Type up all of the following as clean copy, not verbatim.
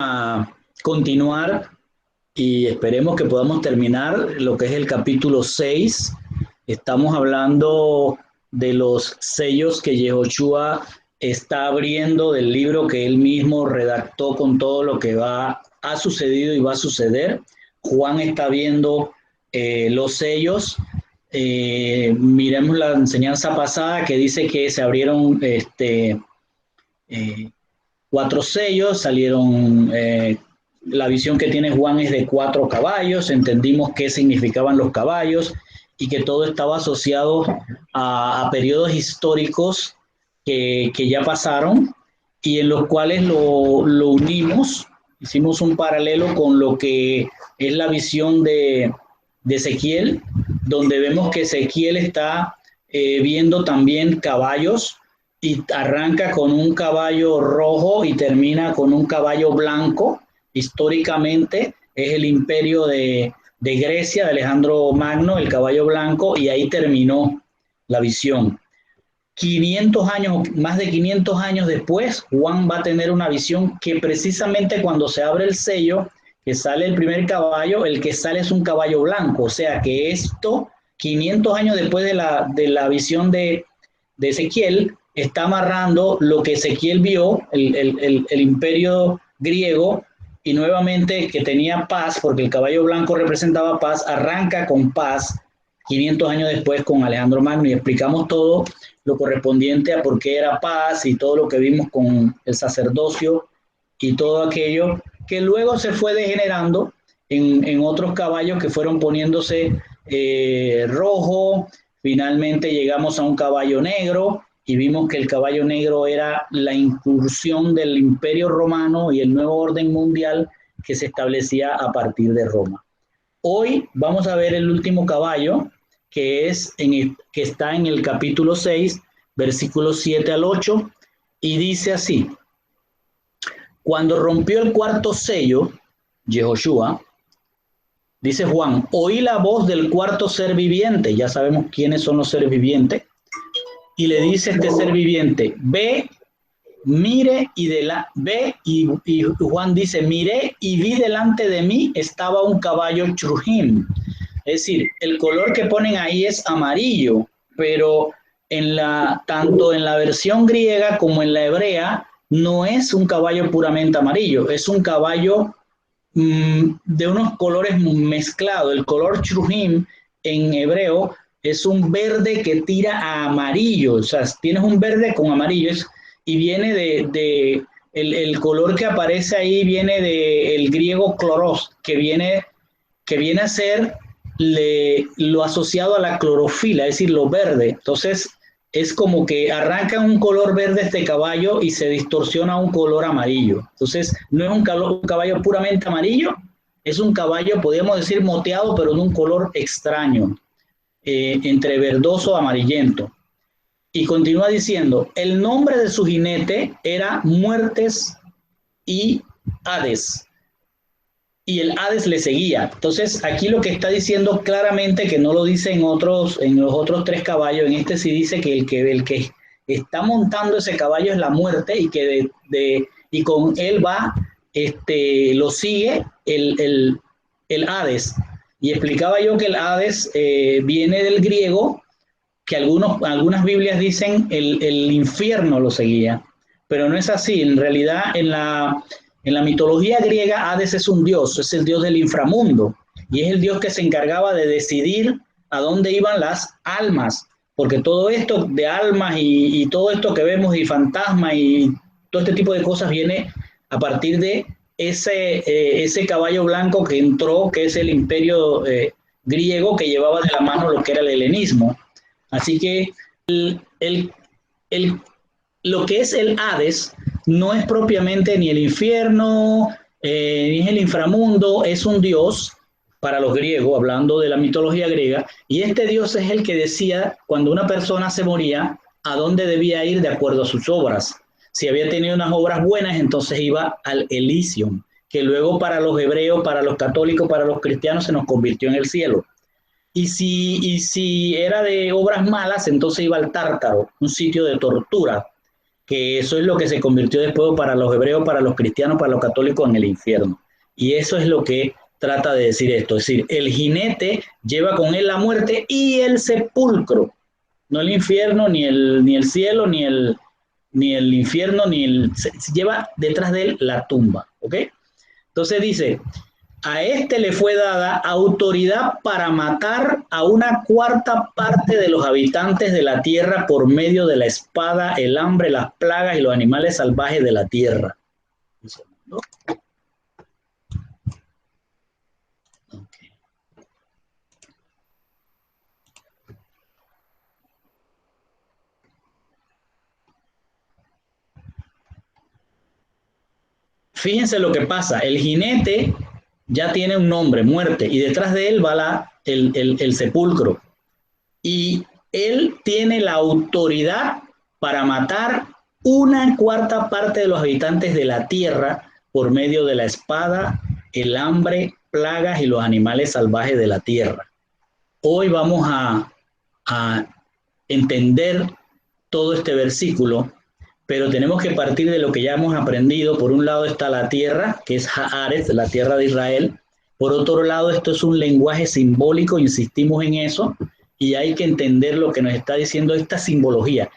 A continuar y esperemos que podamos terminar lo que es el capítulo 6. Estamos hablando de los sellos que Yehoshua está abriendo del libro que él mismo redactó con todo lo que ha sucedido y va a suceder. Juan está viendo los sellos. Miremos la enseñanza pasada que dice que se abrieron eh, 4 sellos, salieron, la visión que tiene Juan es de 4 caballos, entendimos qué significaban los caballos y que todo estaba asociado a periodos históricos que ya pasaron y en los cuales lo unimos, hicimos un paralelo con lo que es la visión de Ezequiel, donde vemos que Ezequiel está viendo también caballos y arranca con un caballo rojo y termina con un caballo blanco. Históricamente es el imperio de Grecia, de Alejandro Magno, el caballo blanco, y ahí terminó la visión. 500 años, más de 500 años después, Juan va a tener una visión que precisamente cuando se abre el sello, que sale el primer caballo, el que sale es un caballo blanco. O sea que esto, 500 años después de la visión de Ezequiel, está amarrando lo que Ezequiel vio, el imperio griego, y nuevamente que tenía paz, porque el caballo blanco representaba paz, arranca con paz 500 años después con Alejandro Magno y explicamos todo lo correspondiente a por qué era paz y todo lo que vimos con el sacerdocio y todo aquello que luego se fue degenerando en otros caballos que fueron poniéndose rojo. Finalmente llegamos a un caballo negro y vimos que el caballo negro era la incursión del Imperio Romano y el nuevo orden mundial que se establecía a partir de Roma. Hoy vamos a ver el último caballo, que está en el capítulo 6, versículos 7 al 8, y dice así: cuando rompió el cuarto sello, Yehoshua, dice Juan, oí la voz del cuarto ser viviente, ya sabemos quiénes son los seres vivientes, y le dice este ser viviente, ve, mire y Juan dice, miré y vi delante de mí estaba un caballo churjim. Es decir, el color que ponen ahí es amarillo, pero tanto en la versión griega como en la hebrea no es un caballo puramente amarillo, es un caballo de unos colores mezclados. El color churjim en hebreo es un verde que tira a amarillo, o sea, tienes un verde con amarillos y viene el color que aparece ahí viene del griego kloros, que viene a ser lo asociado a la clorofila, es decir, lo verde. Entonces, es como que arranca un color verde este caballo y se distorsiona a un color amarillo. Entonces, no es un caballo puramente amarillo, es un caballo, podríamos decir, moteado, pero de un color extraño, entre verdoso y amarillento. Y continúa diciendo, el nombre de su jinete era Muertes y Hades, y el Hades le seguía. Entonces, aquí lo que está diciendo claramente, que no lo dice en los otros 3 caballos, en este sí dice que el que está montando ese caballo es la muerte y que y con él va, lo sigue el Hades. Y explicaba yo que el Hades viene del griego, que algunas Biblias dicen el infierno lo seguía, pero no es así. En realidad, en la mitología griega, Hades es un dios, es el dios del inframundo, y es el dios que se encargaba de decidir a dónde iban las almas, porque todo esto de almas y todo esto que vemos y fantasmas y todo este tipo de cosas viene a partir de ese caballo blanco que entró, que es el imperio griego que llevaba de la mano lo que era el helenismo. Así que el, el, lo que es el Hades no es propiamente ni el infierno, ni es el inframundo, es un dios para los griegos, hablando de la mitología griega, y este dios es el que decía cuando una persona se moría a dónde debía ir de acuerdo a sus obras. Si había tenido unas obras buenas, entonces iba al Elysium, que luego para los hebreos, para los católicos, para los cristianos se nos convirtió en el cielo. Y si era de obras malas, entonces iba al Tártaro, un sitio de tortura. que eso es lo que se convirtió después para los hebreos, para los cristianos, para los católicos en el infierno. Y eso es lo que trata de decir esto, es decir, el jinete lleva con él la muerte y el sepulcro, no el infierno, ni el cielo, ni el infierno, se lleva detrás de él la tumba, ¿ok? Entonces dice, a este le fue dada autoridad para matar a una cuarta parte de los habitantes de la tierra por medio de la espada, el hambre, las plagas y los animales salvajes de la tierra. ¿No? Okay. Fíjense lo que pasa, el jinete ya tiene un nombre, muerte, y detrás de él va el sepulcro. Y él tiene la autoridad para matar una cuarta parte de los habitantes de la tierra por medio de la espada, el hambre, plagas y los animales salvajes de la tierra. Hoy vamos a entender todo este versículo, pero tenemos que partir de lo que ya hemos aprendido. Por un lado está la tierra, que es Haaretz, la tierra de Israel. Por otro lado, esto es un lenguaje simbólico, insistimos en eso, y hay que entender lo que nos está diciendo esta simbología.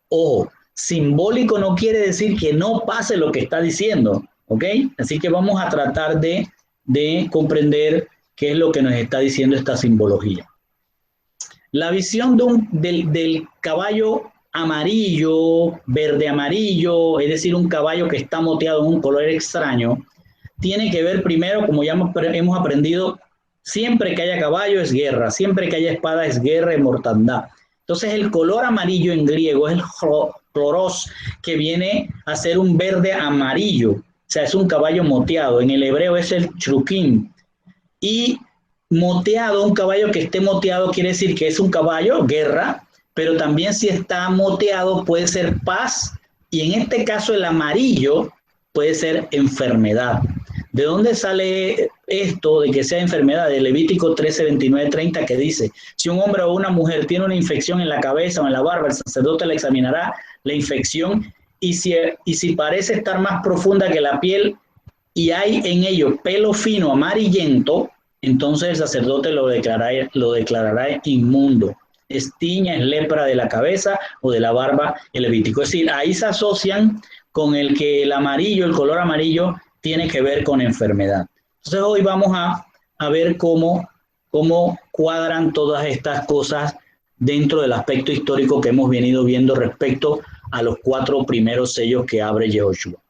Ojo, simbólico no quiere decir que no pase lo que está diciendo, ¿ok? Así que vamos a tratar de comprender qué es lo que nos está diciendo esta simbología. La visión del caballo amarillo, verde amarillo, es decir, un caballo que está moteado en un color extraño, tiene que ver primero, como ya hemos aprendido, siempre que haya caballo es guerra, siempre que haya espada es guerra y mortandad. Entonces el color amarillo en griego es el chloros, que viene a ser un verde amarillo, o sea, es un caballo moteado. En el hebreo es el chrukim. Y moteado, un caballo que esté moteado quiere decir que es un caballo, guerra, pero también si está moteado puede ser paz, y en este caso el amarillo puede ser enfermedad. ¿De dónde sale esto de que sea enfermedad? De Levítico 13, 29, 30, que dice, si un hombre o una mujer tiene una infección en la cabeza o en la barba, el sacerdote le examinará la infección, y si parece estar más profunda que la piel y hay en ello pelo fino amarillento, entonces el sacerdote lo declarará inmundo. Es tiña, es lepra de la cabeza o de la barba, el Levítico. Es decir, ahí se asocian con el que el amarillo, el color amarillo, tiene que ver con enfermedad. Entonces hoy vamos a ver cómo cuadran todas estas cosas dentro del aspecto histórico que hemos venido viendo respecto a los 4 primeros sellos que abre Yehoshua.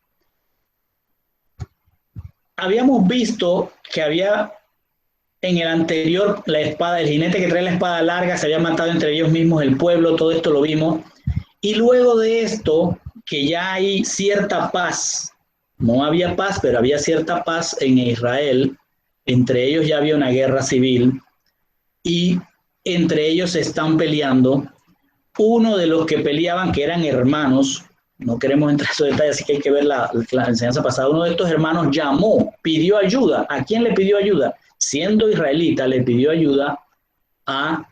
Habíamos visto que había en el anterior la espada, el jinete que trae la espada larga, se había matado entre ellos mismos el pueblo, todo esto lo vimos. Y luego de esto, que ya hay cierta paz, no había paz, pero había cierta paz en Israel, entre ellos ya había una guerra civil y entre ellos se están peleando. Uno de los que peleaban, que eran hermanos, no queremos entrar en esos detalles, así que hay que ver la enseñanza pasada. Uno de estos hermanos llamó, pidió ayuda. ¿A quién le pidió ayuda? Siendo israelita, le pidió ayuda a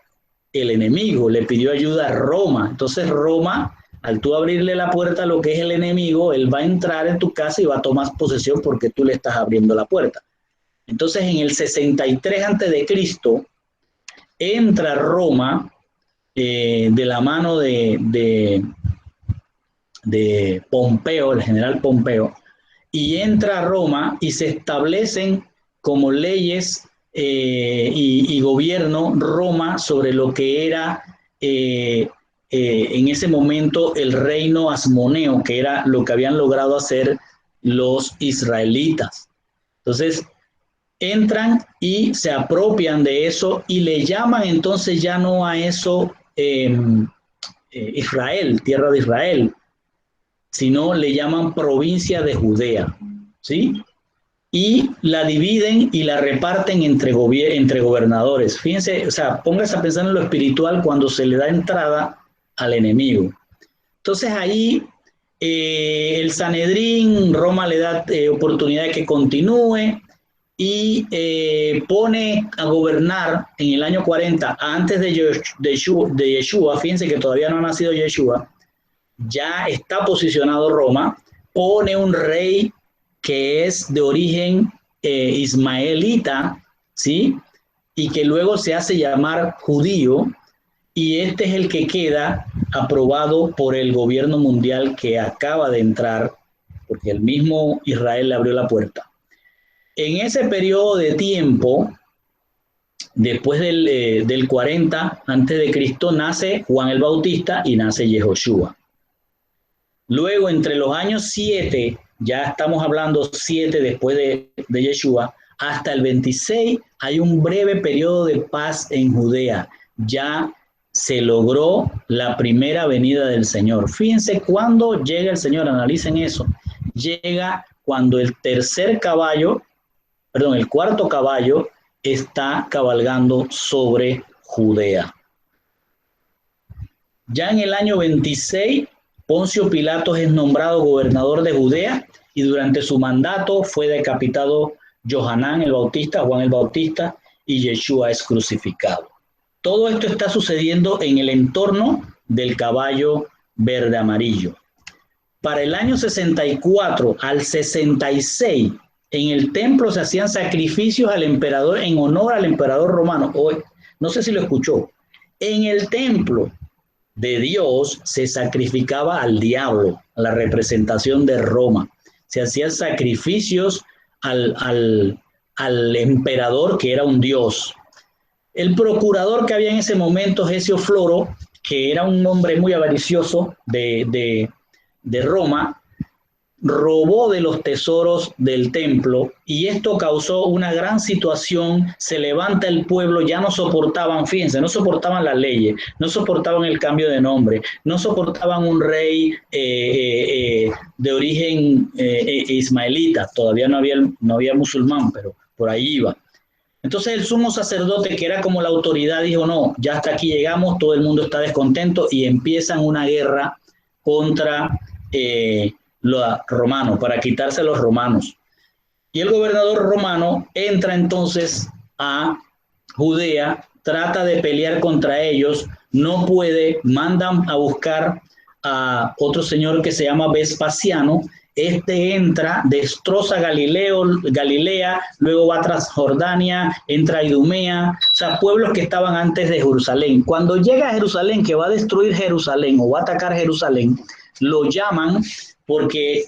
el enemigo, le pidió ayuda a Roma. Entonces Roma, al tú abrirle la puerta a lo que es el enemigo, él va a entrar en tu casa y va a tomar posesión porque tú le estás abriendo la puerta. Entonces en el 63 a.C. entra Roma de la mano de Pompeo, el general Pompeo, y entra a Roma y se establecen como leyes y gobierno Roma sobre lo que era en ese momento el reino asmoneo, que era lo que habían logrado hacer los israelitas. Entonces entran y se apropian de eso y le llaman entonces ya no a eso Israel, tierra de Israel, sino le llaman provincia de Judea, ¿sí? Y la dividen y la reparten entre gobernadores. Fíjense, o sea, póngase a pensar en lo espiritual cuando se le da entrada al enemigo. Entonces ahí el Sanedrín, Roma le da oportunidad de que continúe y pone a gobernar en el año 40, antes de Yeshua, fíjense que todavía no ha nacido Yeshua, ya está posicionado Roma, pone un rey que es de origen ismaelita, ¿sí? Y que luego se hace llamar judío, y este es el que queda aprobado por el gobierno mundial que acaba de entrar, porque el mismo Israel le abrió la puerta. En ese periodo de tiempo, después del 40 antes de Cristo, nace Juan el Bautista y nace Yehoshua. Luego, entre los años 7, ya estamos hablando 7 después de Yeshua, hasta el 26 hay un breve periodo de paz en Judea. Ya se logró la primera venida del Señor. Fíjense cuándo llega el Señor, analicen eso. Llega cuando el cuarto caballo está cabalgando sobre Judea. Ya en el año 26, Poncio Pilatos es nombrado gobernador de Judea y durante su mandato fue decapitado Johanán el Bautista, Juan el Bautista, y Yeshua es crucificado. Todo esto está sucediendo en el entorno del caballo verde amarillo. Para el año 64 al 66, en el templo se hacían sacrificios al emperador en honor al emperador romano. Hoy, no sé si lo escuchó. En el templo de Dios se sacrificaba al diablo, a la representación de Roma. Se hacían sacrificios al emperador, que era un dios. El procurador que había en ese momento, Gesio Floro, que era un hombre muy avaricioso de Roma, robó de los tesoros del templo y esto causó una gran situación. Se levanta el pueblo, ya no soportaban, fíjense, no soportaban las leyes, no soportaban el cambio de nombre, no soportaban un rey de origen ismaelita, todavía no había musulmán, pero por ahí iba. Entonces el sumo sacerdote, que era como la autoridad, dijo, no, ya hasta aquí llegamos, todo el mundo está descontento, y empiezan una guerra contra los romanos, para quitarse a los romanos. Y el gobernador romano entra entonces a Judea, trata de pelear contra ellos, no puede, mandan a buscar a otro señor que se llama Vespasiano. Este entra, destroza Galilea, luego va tras Jordania, entra a Idumea, o sea, pueblos que estaban antes de Jerusalén. Cuando llega a Jerusalén, que va a destruir Jerusalén o va a atacar Jerusalén, lo llaman porque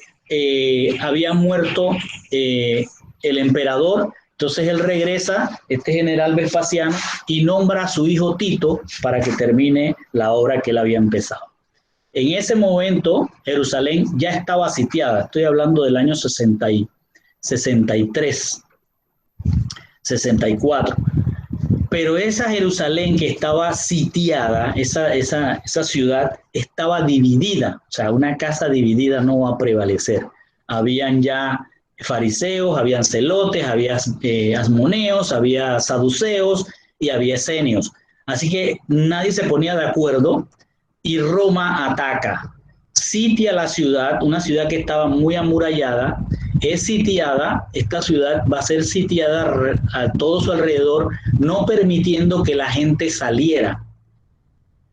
había muerto el emperador. Entonces él regresa, este general Vespasiano, y nombra a su hijo Tito para que termine la obra que él había empezado. En ese momento, Jerusalén ya estaba sitiada. Estoy hablando del año 63, 64. Pero esa Jerusalén que estaba sitiada, esa ciudad estaba dividida. O sea, una casa dividida no va a prevalecer. Habían ya fariseos, habían celotes, había asmoneos, había saduceos y había esenios. Así que nadie se ponía de acuerdo. Y Roma ataca, sitia la ciudad, una ciudad que estaba muy amurallada, es sitiada, esta ciudad va a ser sitiada a todo su alrededor, no permitiendo que la gente saliera.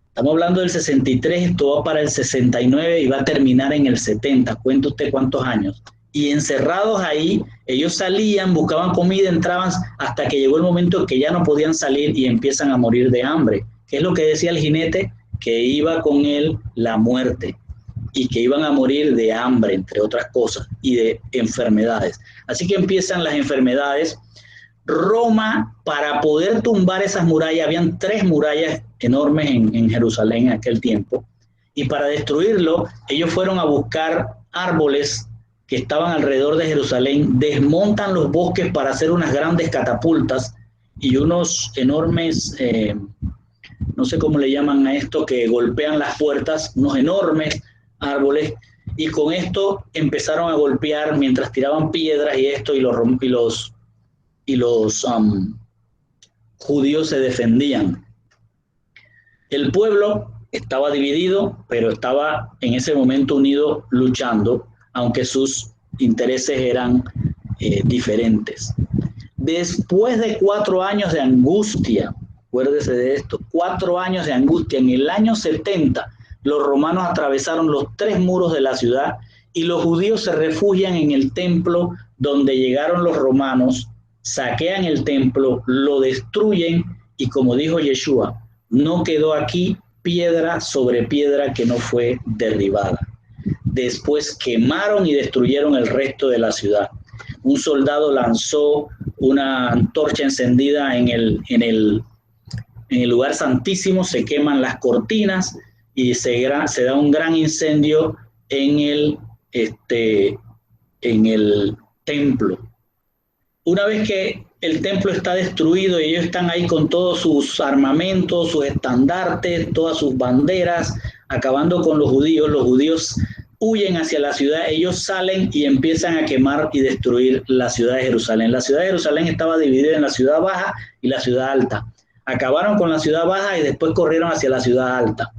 Estamos hablando del 63, esto va para el 69 y va a terminar en el 70, cuenta usted cuántos años. Y encerrados ahí, ellos salían, buscaban comida, entraban, hasta que llegó el momento que ya no podían salir y empiezan a morir de hambre. ¿Qué es lo que decía el jinete? Que iba con él la muerte y que iban a morir de hambre, entre otras cosas, y de enfermedades. Así que empiezan las enfermedades. Roma, para poder tumbar esas murallas, habían 3 murallas enormes en Jerusalén en aquel tiempo, y para destruirlo, ellos fueron a buscar árboles que estaban alrededor de Jerusalén, desmontan los bosques para hacer unas grandes catapultas y unos enormes... no sé cómo le llaman a esto, que golpean las puertas, unos enormes árboles, y con esto empezaron a golpear mientras tiraban piedras y esto, y los judíos se defendían. El pueblo estaba dividido, pero estaba en ese momento unido, luchando, aunque sus intereses eran diferentes. Después de 4 años de angustia, acuérdese de esto, 4 años de angustia, en el año 70 los romanos atravesaron los 3 muros de la ciudad y los judíos se refugian en el templo donde llegaron los romanos, saquean el templo, lo destruyen y, como dijo Yeshua, no quedó aquí piedra sobre piedra que no fue derribada. Después quemaron y destruyeron el resto de la ciudad. Un soldado lanzó una antorcha encendida en el lugar santísimo, se queman las cortinas y se da un gran incendio en el templo. Una vez que el templo está destruido y ellos están ahí con todos sus armamentos, sus estandartes, todas sus banderas, acabando con los judíos huyen hacia la ciudad, ellos salen y empiezan a quemar y destruir la ciudad de Jerusalén. La ciudad de Jerusalén estaba dividida en la ciudad baja y la ciudad alta. Acabaron con la ciudad baja y después corrieron hacia la ciudad alta.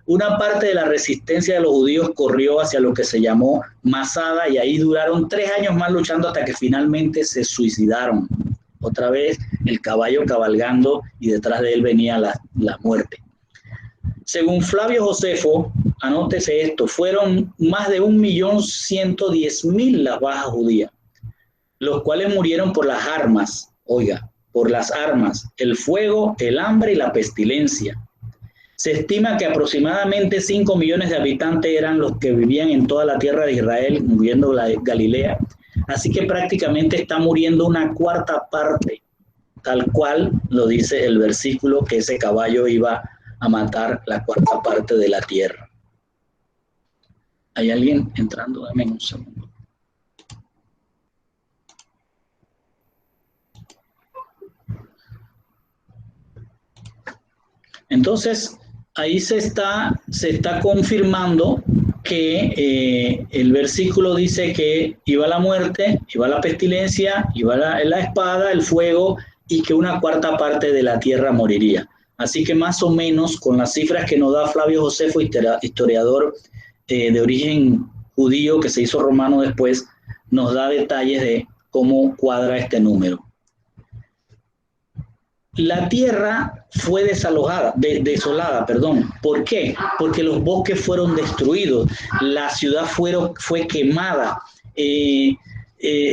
Una parte de la resistencia de los judíos corrió hacia lo que se llamó Masada y ahí duraron 3 años más luchando hasta que finalmente se suicidaron. Otra vez el caballo cabalgando y detrás de él venía la muerte. Según Flavio Josefo, anótese esto, fueron más de 1.110.000 las bajas judías, los cuales murieron por las armas, por las armas, el fuego, el hambre y la pestilencia. Se estima que aproximadamente 5 millones de habitantes eran los que vivían en toda la tierra de Israel, incluyendo la de Galilea. Así que prácticamente está muriendo una 1/4 parte, tal cual lo dice el versículo, que ese caballo iba a matar la 1/4 parte de la tierra. ¿Hay alguien entrando? Dame un segundo. Entonces, ahí se está confirmando que el versículo dice que iba la muerte, iba la pestilencia, iba la espada, el fuego, y que una 1/4 parte de la tierra moriría. Así que más o menos con las cifras que nos da Flavio Josefo, historiador de origen judío que se hizo romano después, nos da detalles de cómo cuadra este número. La tierra fue desolada. ¿Por qué? Porque los bosques fueron destruidos, la ciudad fue quemada,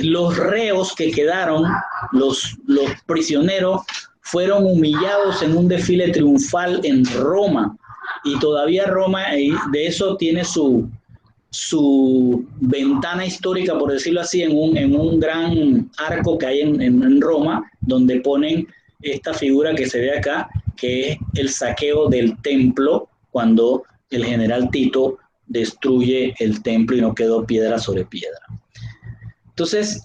los reos que quedaron, los prisioneros, fueron humillados en un desfile triunfal en Roma, y todavía Roma de eso tiene su ventana histórica, por decirlo así, en un gran arco que hay en Roma, donde ponen esta figura que se ve acá, que es el saqueo del templo, cuando el general Tito destruye el templo y no quedó piedra sobre piedra. Entonces,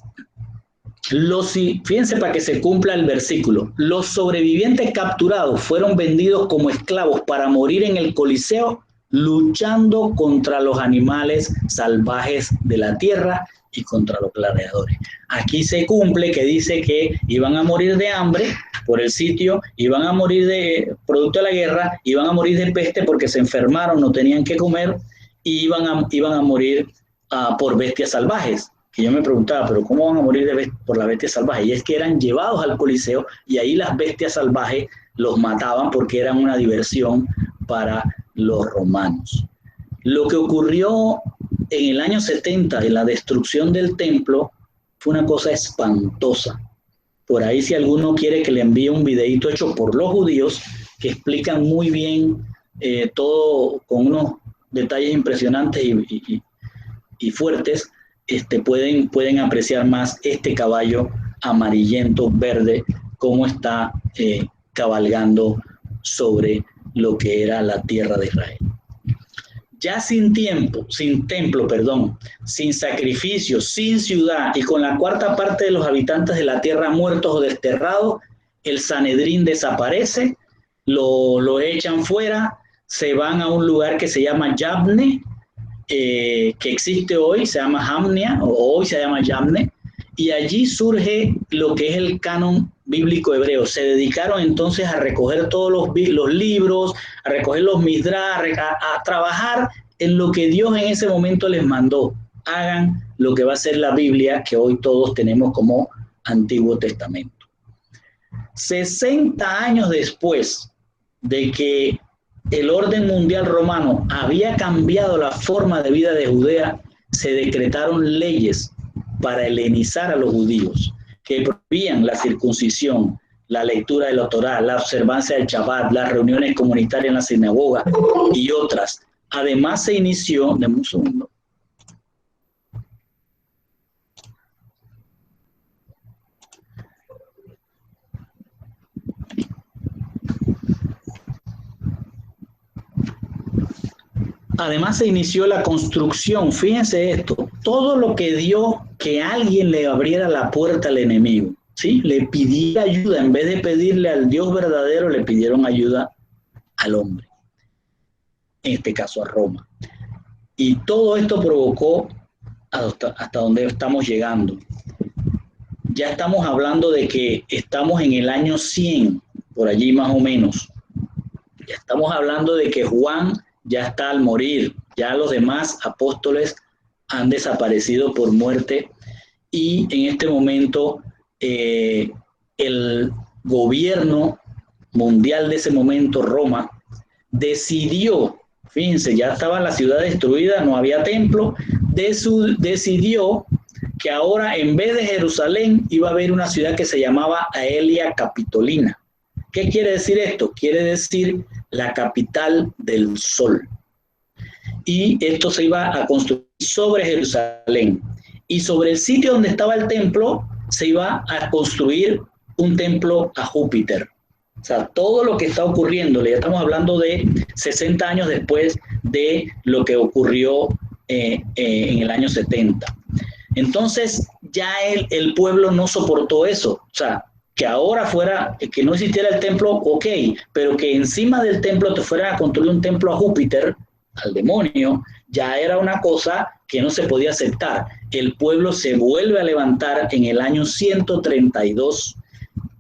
fíjense para que se cumpla el versículo, los sobrevivientes capturados fueron vendidos como esclavos para morir en el Coliseo, luchando contra los animales salvajes de la tierra y contra los gladiadores. Aquí se cumple que dice que iban a morir de hambre por el sitio, iban a morir de producto de la guerra, iban a morir de peste porque se enfermaron, no tenían que comer, y iban a morir por bestias salvajes. Que yo me preguntaba, pero ¿cómo van a morir por las bestias salvajes? Y es que eran llevados al Coliseo y ahí las bestias salvajes los mataban porque eran una diversión para los romanos. Lo que ocurrió en el año 70, en la destrucción del templo, fue una cosa espantosa. Por ahí, si alguno quiere que le envíe un videito hecho por los judíos, que explican muy bien todo con unos detalles impresionantes y fuertes, pueden apreciar más este caballo amarillento, verde, cómo está cabalgando sobre lo que era la tierra de Israel. Ya sin templo, sin sacrificios, sin ciudad y con la 1/4 parte de los habitantes de la tierra muertos o desterrados, el Sanedrín desaparece, lo echan fuera, se van a un lugar que se llama Yabne, que existe hoy, se llama Jamnia, o hoy se llama Yabne, y allí surge lo que es el canon bíblico hebreo. Se dedicaron entonces a recoger todos los libros, a recoger los midrash, a trabajar en lo que Dios en ese momento les mandó. Hagan lo que va a ser la Biblia, que hoy todos tenemos como Antiguo Testamento. 60 años después de que el orden mundial romano había cambiado la forma de vida de Judea, se decretaron leyes para helenizar a los judíos, que prohibían la circuncisión, la lectura de la Torá, la observancia del Shabbat, las reuniones comunitarias en la sinagoga y otras. Además se inició, deme un segundo. Además se inició la construcción, fíjense esto, todo lo que dio que alguien le abriera la puerta al enemigo, ¿sí? Le pidiera ayuda, en vez de pedirle al Dios verdadero, le pidieron ayuda al hombre, en este caso a Roma. Y todo esto provocó hasta donde estamos llegando. Ya estamos hablando de que estamos en el año 100, por allí más o menos. Ya estamos hablando de que Juan ya está al morir, ya los demás apóstoles han desaparecido por muerte y en este momento el gobierno mundial de ese momento, Roma, decidió, fíjense, ya estaba la ciudad destruida, no había templo, decidió que ahora en vez de Jerusalén iba a haber una ciudad que se llamaba Aelia Capitolina. ¿Qué quiere decir esto? Quiere decir la capital del sol. Y esto se iba a construir sobre Jerusalén. Y sobre el sitio donde estaba el templo se iba a construir un templo a Júpiter. O sea, todo lo que está ocurriendo, ya estamos hablando de 60 años después de lo que ocurrió en el año 70. Entonces ya el pueblo no soportó eso. O sea, que ahora fuera, que no existiera el templo, ok, pero que encima del templo te fueran a construir un templo a Júpiter, al demonio, ya era una cosa que no se podía aceptar. El pueblo se vuelve a levantar en el año 132.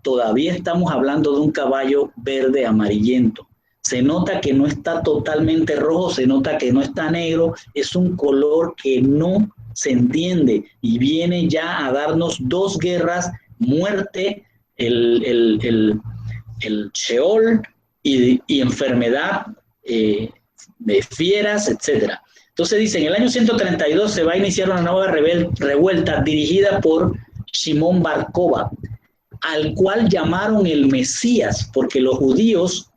Todavía estamos hablando de un caballo verde amarillento. Se nota que no está totalmente rojo, se nota que no está negro, es un color que no se entiende y viene ya a darnos dos guerras, muerte, el Sheol y enfermedad de fieras, etc. Entonces dice, en el año 132 se va a iniciar una nueva revuelta dirigida por Simón Bar Kokhba, al cual llamaron el Mesías, porque los judíos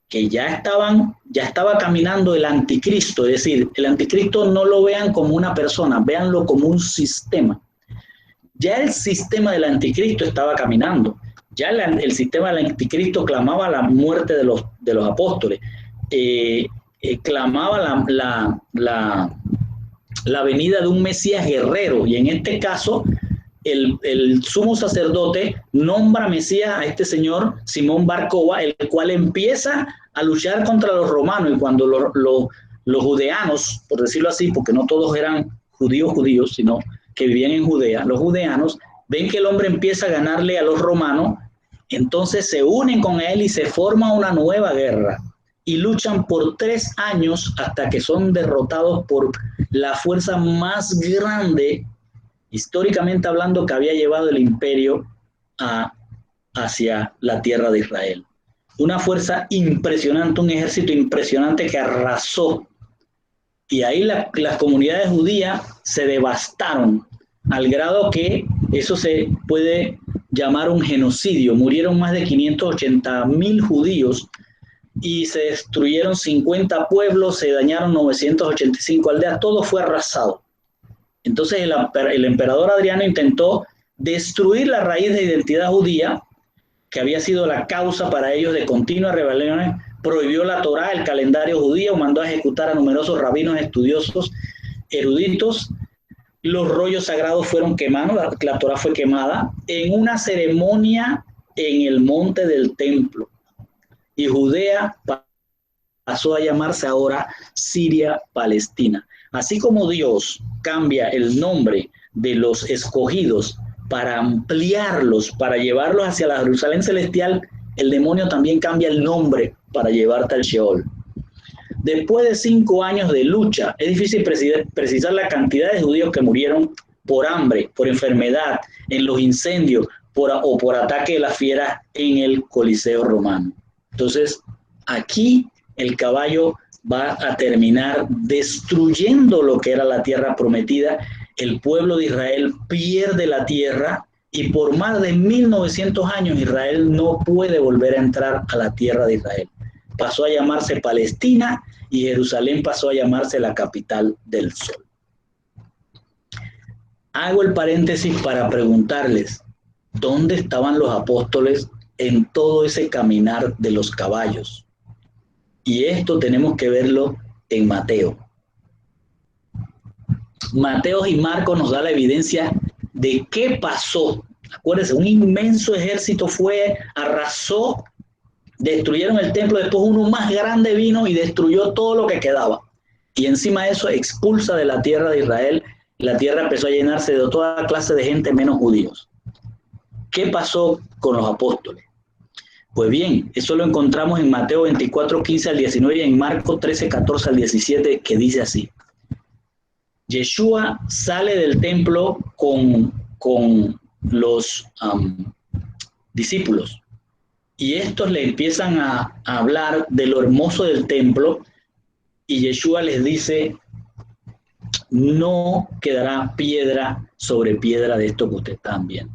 que ya estaba caminando el anticristo, es decir, el anticristo no lo vean como una persona, véanlo como un sistema. Ya el sistema del anticristo estaba caminando, ya el sistema del anticristo clamaba la muerte de los apóstoles, clamaba la venida de un Mesías guerrero, y en este caso el sumo sacerdote nombra Mesías a este señor Simón Bar Kokhba, el cual empieza a luchar contra los romanos, y cuando los judeanos, por decirlo así, porque no todos eran judíos, sino que vivían en Judea, los judeanos ven que el hombre empieza a ganarle a los romanos, entonces se unen con él y se forma una nueva guerra, y luchan por 3 años hasta que son derrotados por la fuerza más grande, históricamente hablando, que había llevado el imperio hacia la tierra de Israel. Una fuerza impresionante, un ejército impresionante que arrasó. Y ahí las comunidades judías se devastaron, al grado que eso se puede llamar un genocidio. Murieron más de 580,000 judíos y se destruyeron 50 pueblos, se dañaron 985 aldeas, todo fue arrasado. Entonces el emperador Adriano intentó destruir la raíz de identidad judía, que había sido la causa para ellos de continuas rebeliones, prohibió la Torá, el calendario judío, mandó a ejecutar a numerosos rabinos estudiosos, eruditos. Los rollos sagrados fueron quemados, la Torá fue quemada en una ceremonia en el monte del templo. Y Judea pasó a llamarse ahora Siria-Palestina. Así como Dios cambia el nombre de los escogidos para ampliarlos, para llevarlos hacia la Jerusalén celestial, el demonio también cambia el nombre para llevarte al Sheol. Después de 5 años de lucha, es difícil precisar la cantidad de judíos que murieron por hambre, por enfermedad, en los incendios o por ataque de las fieras en el Coliseo romano. Entonces, aquí el caballo va a terminar destruyendo lo que era la tierra prometida. El pueblo de Israel pierde la tierra y por más de 1900 años Israel no puede volver a entrar a la tierra de Israel. Pasó a llamarse Palestina y Jerusalén pasó a llamarse la capital del sol. Hago el paréntesis para preguntarles, ¿dónde estaban los apóstoles en todo ese caminar de los caballos? Y esto tenemos que verlo en Mateo. Mateo y Marcos nos da la evidencia de qué pasó. Acuérdense, un inmenso ejército fue, arrasó, destruyeron el templo, después uno más grande vino y destruyó todo lo que quedaba. Y encima de eso expulsa de la tierra de Israel. La tierra empezó a llenarse de toda clase de gente menos judíos. ¿Qué pasó con los apóstoles? Pues bien, eso lo encontramos en Mateo 24, 15 al 19 y en Marcos 13, 14 al 17, que dice así. Yeshua sale del templo con los discípulos y estos le empiezan a hablar de lo hermoso del templo y Yeshua les dice, no quedará piedra sobre piedra de esto que ustedes están viendo.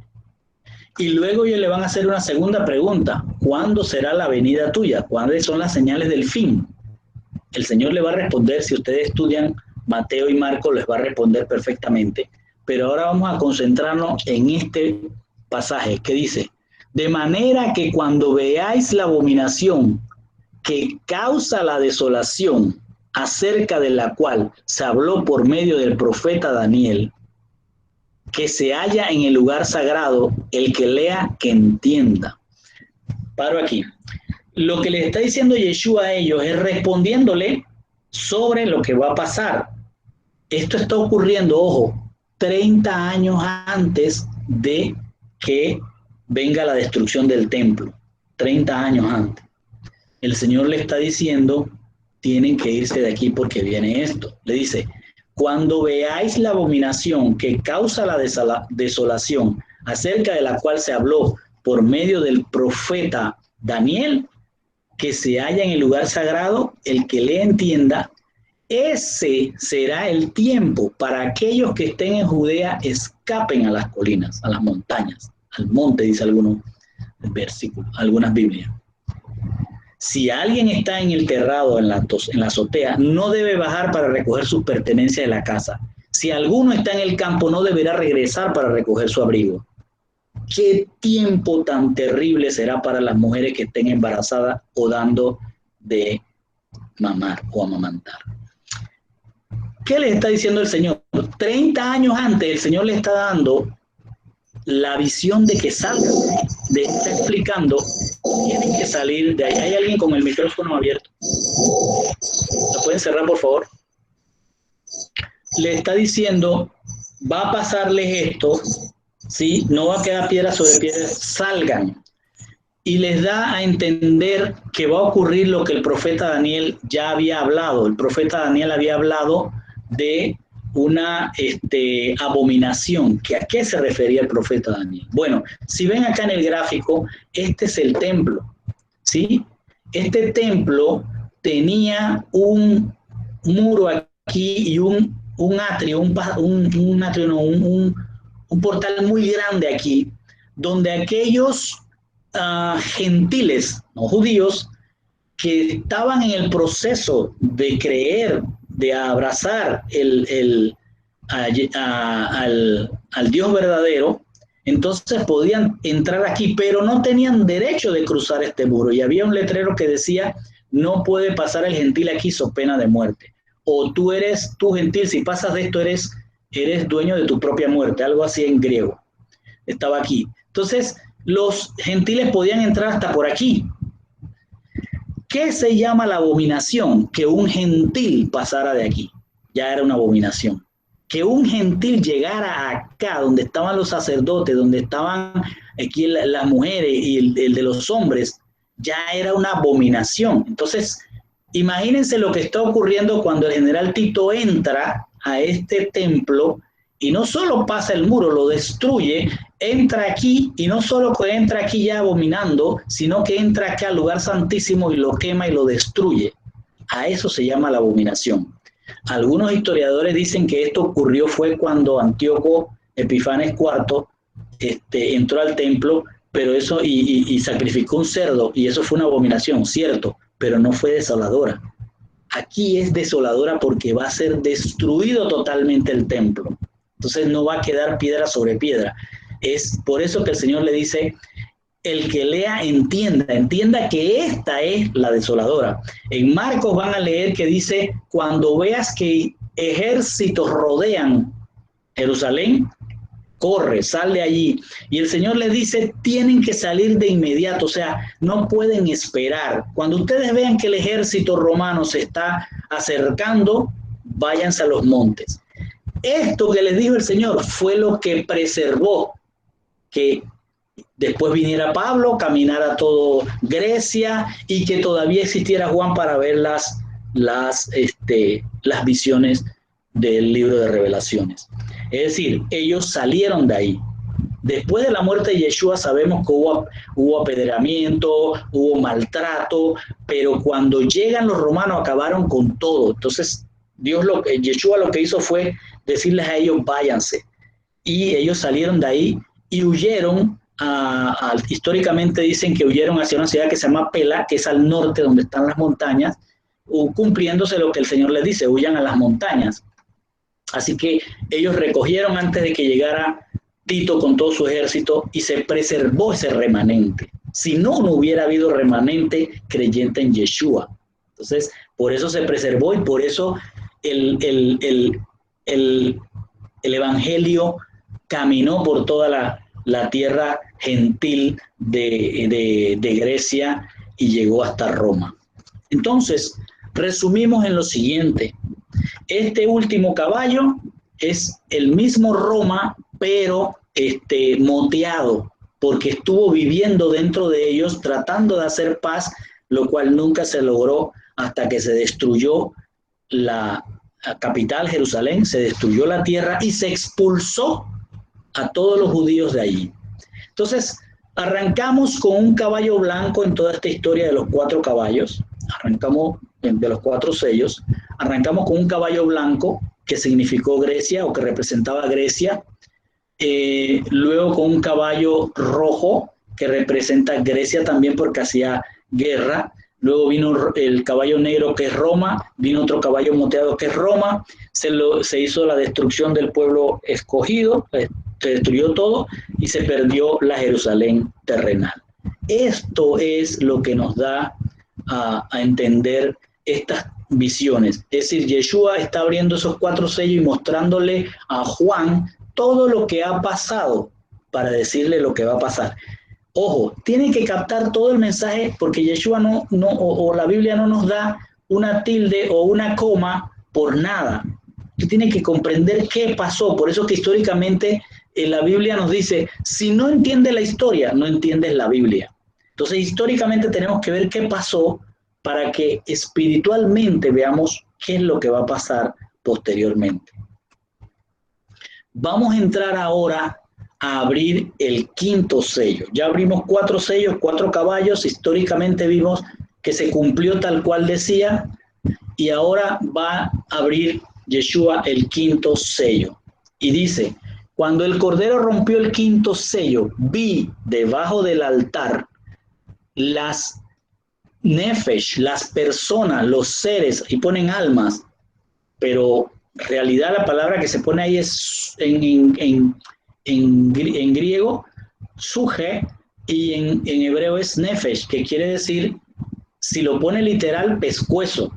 Y luego ellos le van a hacer una segunda pregunta, ¿cuándo será la venida tuya? ¿Cuáles son las señales del fin? El Señor le va a responder, si ustedes estudian Mateo y Marcos, les va a responder perfectamente, pero ahora vamos a concentrarnos en este pasaje que dice, de manera que cuando veáis la abominación que causa la desolación, acerca de la cual se habló por medio del profeta Daniel, que se halla en el lugar sagrado, el que lea, que entienda. Paro aquí. Lo que le está diciendo Yeshua a ellos es respondiéndole sobre lo que va a pasar. Esto está ocurriendo, ojo, 30 años antes de que venga la destrucción del templo. 30 años antes. El Señor le está diciendo, tienen que irse de aquí porque viene esto. Le dice, cuando veáis la abominación que causa la desolación, acerca de la cual se habló por medio del profeta Daniel, que se halla en el lugar sagrado, el que le entienda, ese será el tiempo para aquellos que estén en Judea escapen a las colinas, a las montañas, al monte, dice algunos versículos, algunas Biblias. Si alguien está en el terrado, en la azotea, no debe bajar para recoger sus pertenencias de la casa. Si alguno está en el campo, no deberá regresar para recoger su abrigo. ¿Qué tiempo tan terrible será para las mujeres que estén embarazadas o dando de mamar o amamantar? ¿Qué les está diciendo el Señor? 30 años antes el Señor le está dando la visión de que salgan, está explicando, tienen que salir de ahí. ¿Hay alguien con el micrófono abierto? ¿Lo pueden cerrar, por favor? Le está diciendo, va a pasarles esto, ¿sí? No va a quedar piedra sobre piedra, salgan. Y les da a entender que va a ocurrir lo que el profeta Daniel ya había hablado. El profeta Daniel había hablado de una abominación. ¿A qué se refería el profeta Daniel? Bueno, si ven acá en el gráfico, este es el templo, ¿sí? Este templo tenía un muro aquí y un atrio, un portal muy grande aquí, donde aquellos gentiles, no judíos, que estaban en el proceso de creer, de abrazar al Dios verdadero, entonces podían entrar aquí, pero no tenían derecho de cruzar este muro. Y había un letrero que decía, no puede pasar el gentil aquí, so pena de muerte. O tú gentil, si pasas de esto, eres dueño de tu propia muerte, algo así en griego. Estaba aquí. Entonces, los gentiles podían entrar hasta por aquí. ¿Qué se llama la abominación? Que un gentil pasara de aquí. Ya era una abominación. Que un gentil llegara acá, donde estaban los sacerdotes, donde estaban aquí las mujeres y el de los hombres, ya era una abominación. Entonces, imagínense lo que está ocurriendo cuando el general Tito entra a este templo y no solo pasa el muro, lo destruye, entra aquí y no solo que entra aquí ya abominando, sino que entra acá al lugar santísimo y lo quema y lo destruye. A eso se llama la abominación. Algunos historiadores dicen que esto ocurrió fue cuando Antíoco Epifanes IV entró al templo, pero eso y sacrificó un cerdo, y eso fue una abominación, cierto, pero no fue desoladora. Aquí es desoladora porque va a ser destruido totalmente el templo. Entonces no va a quedar piedra sobre piedra. Es por eso que el Señor le dice, el que lea entienda que esta es la desoladora. En Marcos van a leer que dice, cuando veas que ejércitos rodean Jerusalén, corre, sal de allí. Y el Señor les dice, tienen que salir de inmediato, o sea, no pueden esperar. Cuando ustedes vean que el ejército romano se está acercando, váyanse a los montes. Esto que les dijo el Señor fue lo que preservó que después viniera Pablo, caminara todo Grecia y que todavía existiera Juan para ver las visiones del libro de Revelaciones. Es decir, ellos salieron de ahí. Después de la muerte de Yeshua sabemos que hubo apedreamiento, hubo maltrato, pero cuando llegan los romanos acabaron con todo. Entonces, Yeshua lo que hizo fue decirles a ellos, váyanse. Y ellos salieron de ahí y huyeron. Históricamente dicen que huyeron hacia una ciudad que se llama Pela, que es al norte donde están las montañas, cumpliéndose lo que el Señor les dice, huyan a las montañas. Así que ellos recogieron antes de que llegara Tito con todo su ejército y se preservó ese remanente. Si no, no hubiera habido remanente creyente en Yeshua. Entonces, por eso se preservó y por eso el evangelio caminó por toda la tierra gentil de Grecia y llegó hasta Roma. Entonces, resumimos en lo siguiente. Este último caballo es el mismo Roma, pero moteado, porque estuvo viviendo dentro de ellos, tratando de hacer paz, lo cual nunca se logró hasta que se destruyó la capital, Jerusalén, se destruyó la tierra y se expulsó a todos los judíos de allí. Entonces, arrancamos con un caballo blanco en toda esta historia de los 4 caballos, arrancamos de los 4 sellos, arrancamos con un caballo blanco que significó Grecia o que representaba Grecia, luego con un caballo rojo que representa Grecia también porque hacía guerra, luego vino el caballo negro que es Roma, vino otro caballo moteado que es Roma, se hizo la destrucción del pueblo escogido, se destruyó todo y se perdió la Jerusalén terrenal. Esto es lo que nos da a entender estas visiones. Es decir, Yeshua está abriendo esos 4 sellos y mostrándole a Juan todo lo que ha pasado para decirle lo que va a pasar. Ojo, tienen que captar todo el mensaje porque Yeshua o la Biblia no nos da una tilde o una coma por nada. Tú tienes que comprender qué pasó. Por eso que históricamente la Biblia nos dice, si no entiendes la historia, no entiendes la Biblia. Entonces, históricamente tenemos que ver qué pasó para que espiritualmente veamos qué es lo que va a pasar posteriormente. Vamos a entrar ahora a abrir el 5º sello. Ya abrimos 4 sellos, 4 caballos. Históricamente vimos que se cumplió tal cual decía. Y ahora va a abrir Yeshua el 5º sello. Y dice, cuando el Cordero rompió el 5º sello, vi debajo del altar las nefesh, las personas, los seres, y ponen almas, pero en realidad la palabra que se pone ahí es en griego, suje, y en hebreo es nefesh, que quiere decir, si lo pone literal, pescuezo,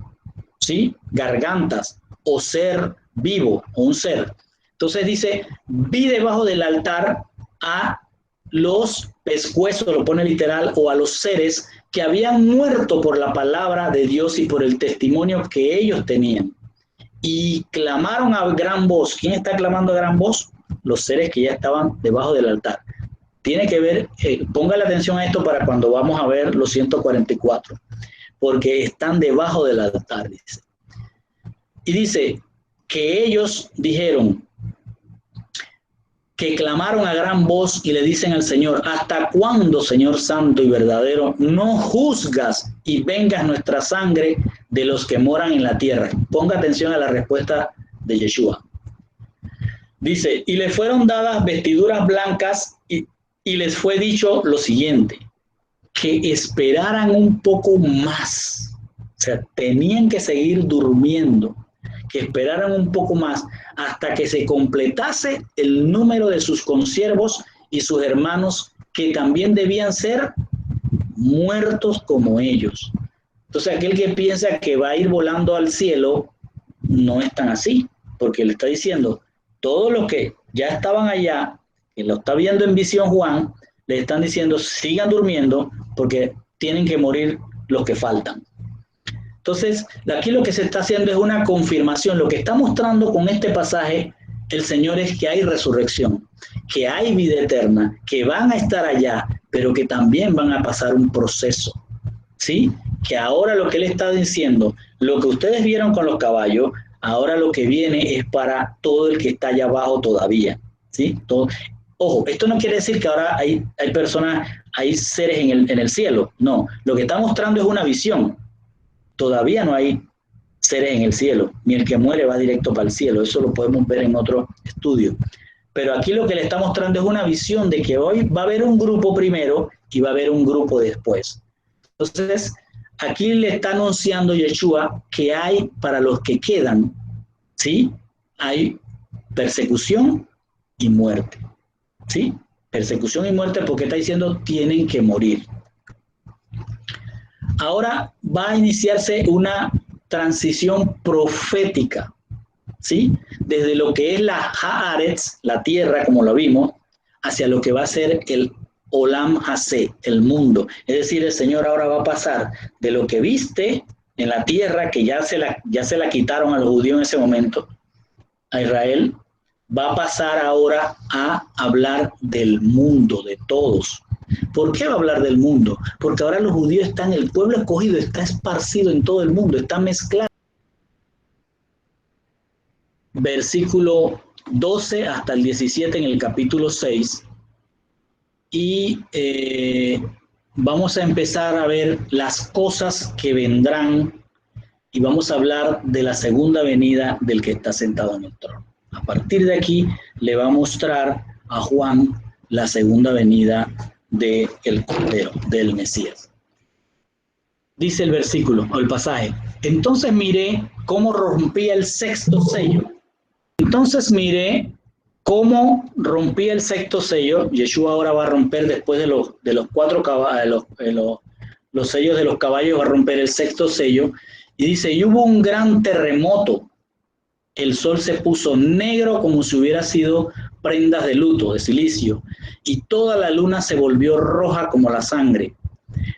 ¿sí? Gargantas, o ser vivo, o un ser. Entonces dice, vi debajo del altar a los pescuezos, lo pone literal, o a los seres que habían muerto por la palabra de Dios y por el testimonio que ellos tenían. Y clamaron a gran voz. ¿Quién está clamando a gran voz? Los seres que ya estaban debajo del altar. Tiene que ver, póngale atención a esto para cuando vamos a ver los 144, porque están debajo del altar, dice. Y dice que ellos dijeron, que clamaron a gran voz y le dicen al Señor: ¿hasta cuándo, Señor santo y verdadero, no juzgas y vengas nuestra sangre de los que moran en la tierra? Ponga atención a la respuesta de Yeshua. Dice: y le fueron dadas vestiduras blancas y les fue dicho lo siguiente, que esperaran un poco más. O sea, tenían que seguir durmiendo, que esperaran un poco más hasta que se completase el número de sus consiervos y sus hermanos, que también debían ser muertos como ellos. Entonces, aquel que piensa que va a ir volando al cielo, no es tan así, porque le está diciendo, todos los que ya estaban allá, que lo está viendo en visión Juan, le están diciendo, sigan durmiendo, porque tienen que morir los que faltan. Entonces, aquí lo que se está haciendo es una confirmación. Lo que está mostrando con este pasaje el Señor es que hay resurrección, que hay vida eterna, que van a estar allá, pero que también van a pasar un proceso, ¿sí? Que ahora lo que Él está diciendo, lo que ustedes vieron con los caballos, ahora lo que viene es para todo el que está allá abajo todavía, ¿sí? Todo. Ojo, esto no quiere decir que ahora hay personas, hay seres en el cielo. No, lo que está mostrando es una visión. Todavía no hay seres en el cielo, ni el que muere va directo para el cielo. Eso lo podemos ver en otro estudio. Pero aquí lo que le está mostrando es una visión de que hoy va a haber un grupo primero y va a haber un grupo después. Entonces, aquí le está anunciando Yeshua que hay para los que quedan, ¿sí? Hay persecución y muerte, ¿sí? Persecución y muerte, porque está diciendo tienen que morir. Ahora va a iniciarse una transición profética, ¿sí? Desde lo que es la Haaretz, la tierra, como lo vimos, hacia lo que va a ser el Olam Hase, el mundo. Es decir, el Señor ahora va a pasar de lo que viste en la tierra, que ya se la quitaron a los judíos en ese momento, a Israel, va a pasar ahora a hablar del mundo, de todos. ¿Por qué va a hablar del mundo? Porque ahora los judíos están, el pueblo escogido está esparcido en todo el mundo, está mezclado. Versículo 12 hasta el 17 en el capítulo 6. Y vamos a empezar a ver las cosas que vendrán y vamos a hablar de la segunda venida del que está sentado en el trono. A partir de aquí le va a mostrar a Juan la segunda venida del Cordero, del Mesías. Dice el versículo o el pasaje: entonces miré cómo rompía el sexto sello. Entonces miré cómo rompía el sexto sello. Yeshua ahora va a romper, después de los cuatro caballos, los sellos de los caballos, va a romper el sexto sello. Y dice, y hubo un gran terremoto. El sol se puso negro como si hubiera sido prendas de luto, de silicio, y toda la luna se volvió roja como la sangre.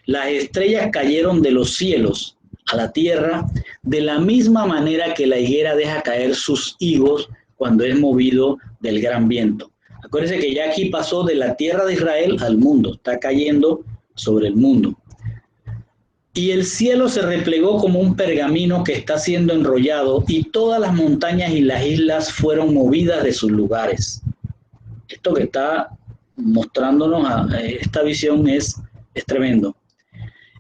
Las estrellas cayeron de los cielos a la tierra, de la misma manera que la higuera deja caer sus higos cuando es movido del gran viento. Acuérdense que ya aquí pasó de la tierra de Israel al mundo, está cayendo sobre el mundo. Y el cielo se replegó como un pergamino que está siendo enrollado, y todas las montañas y las islas fueron movidas de sus lugares. Esto que está mostrándonos esta visión es tremendo.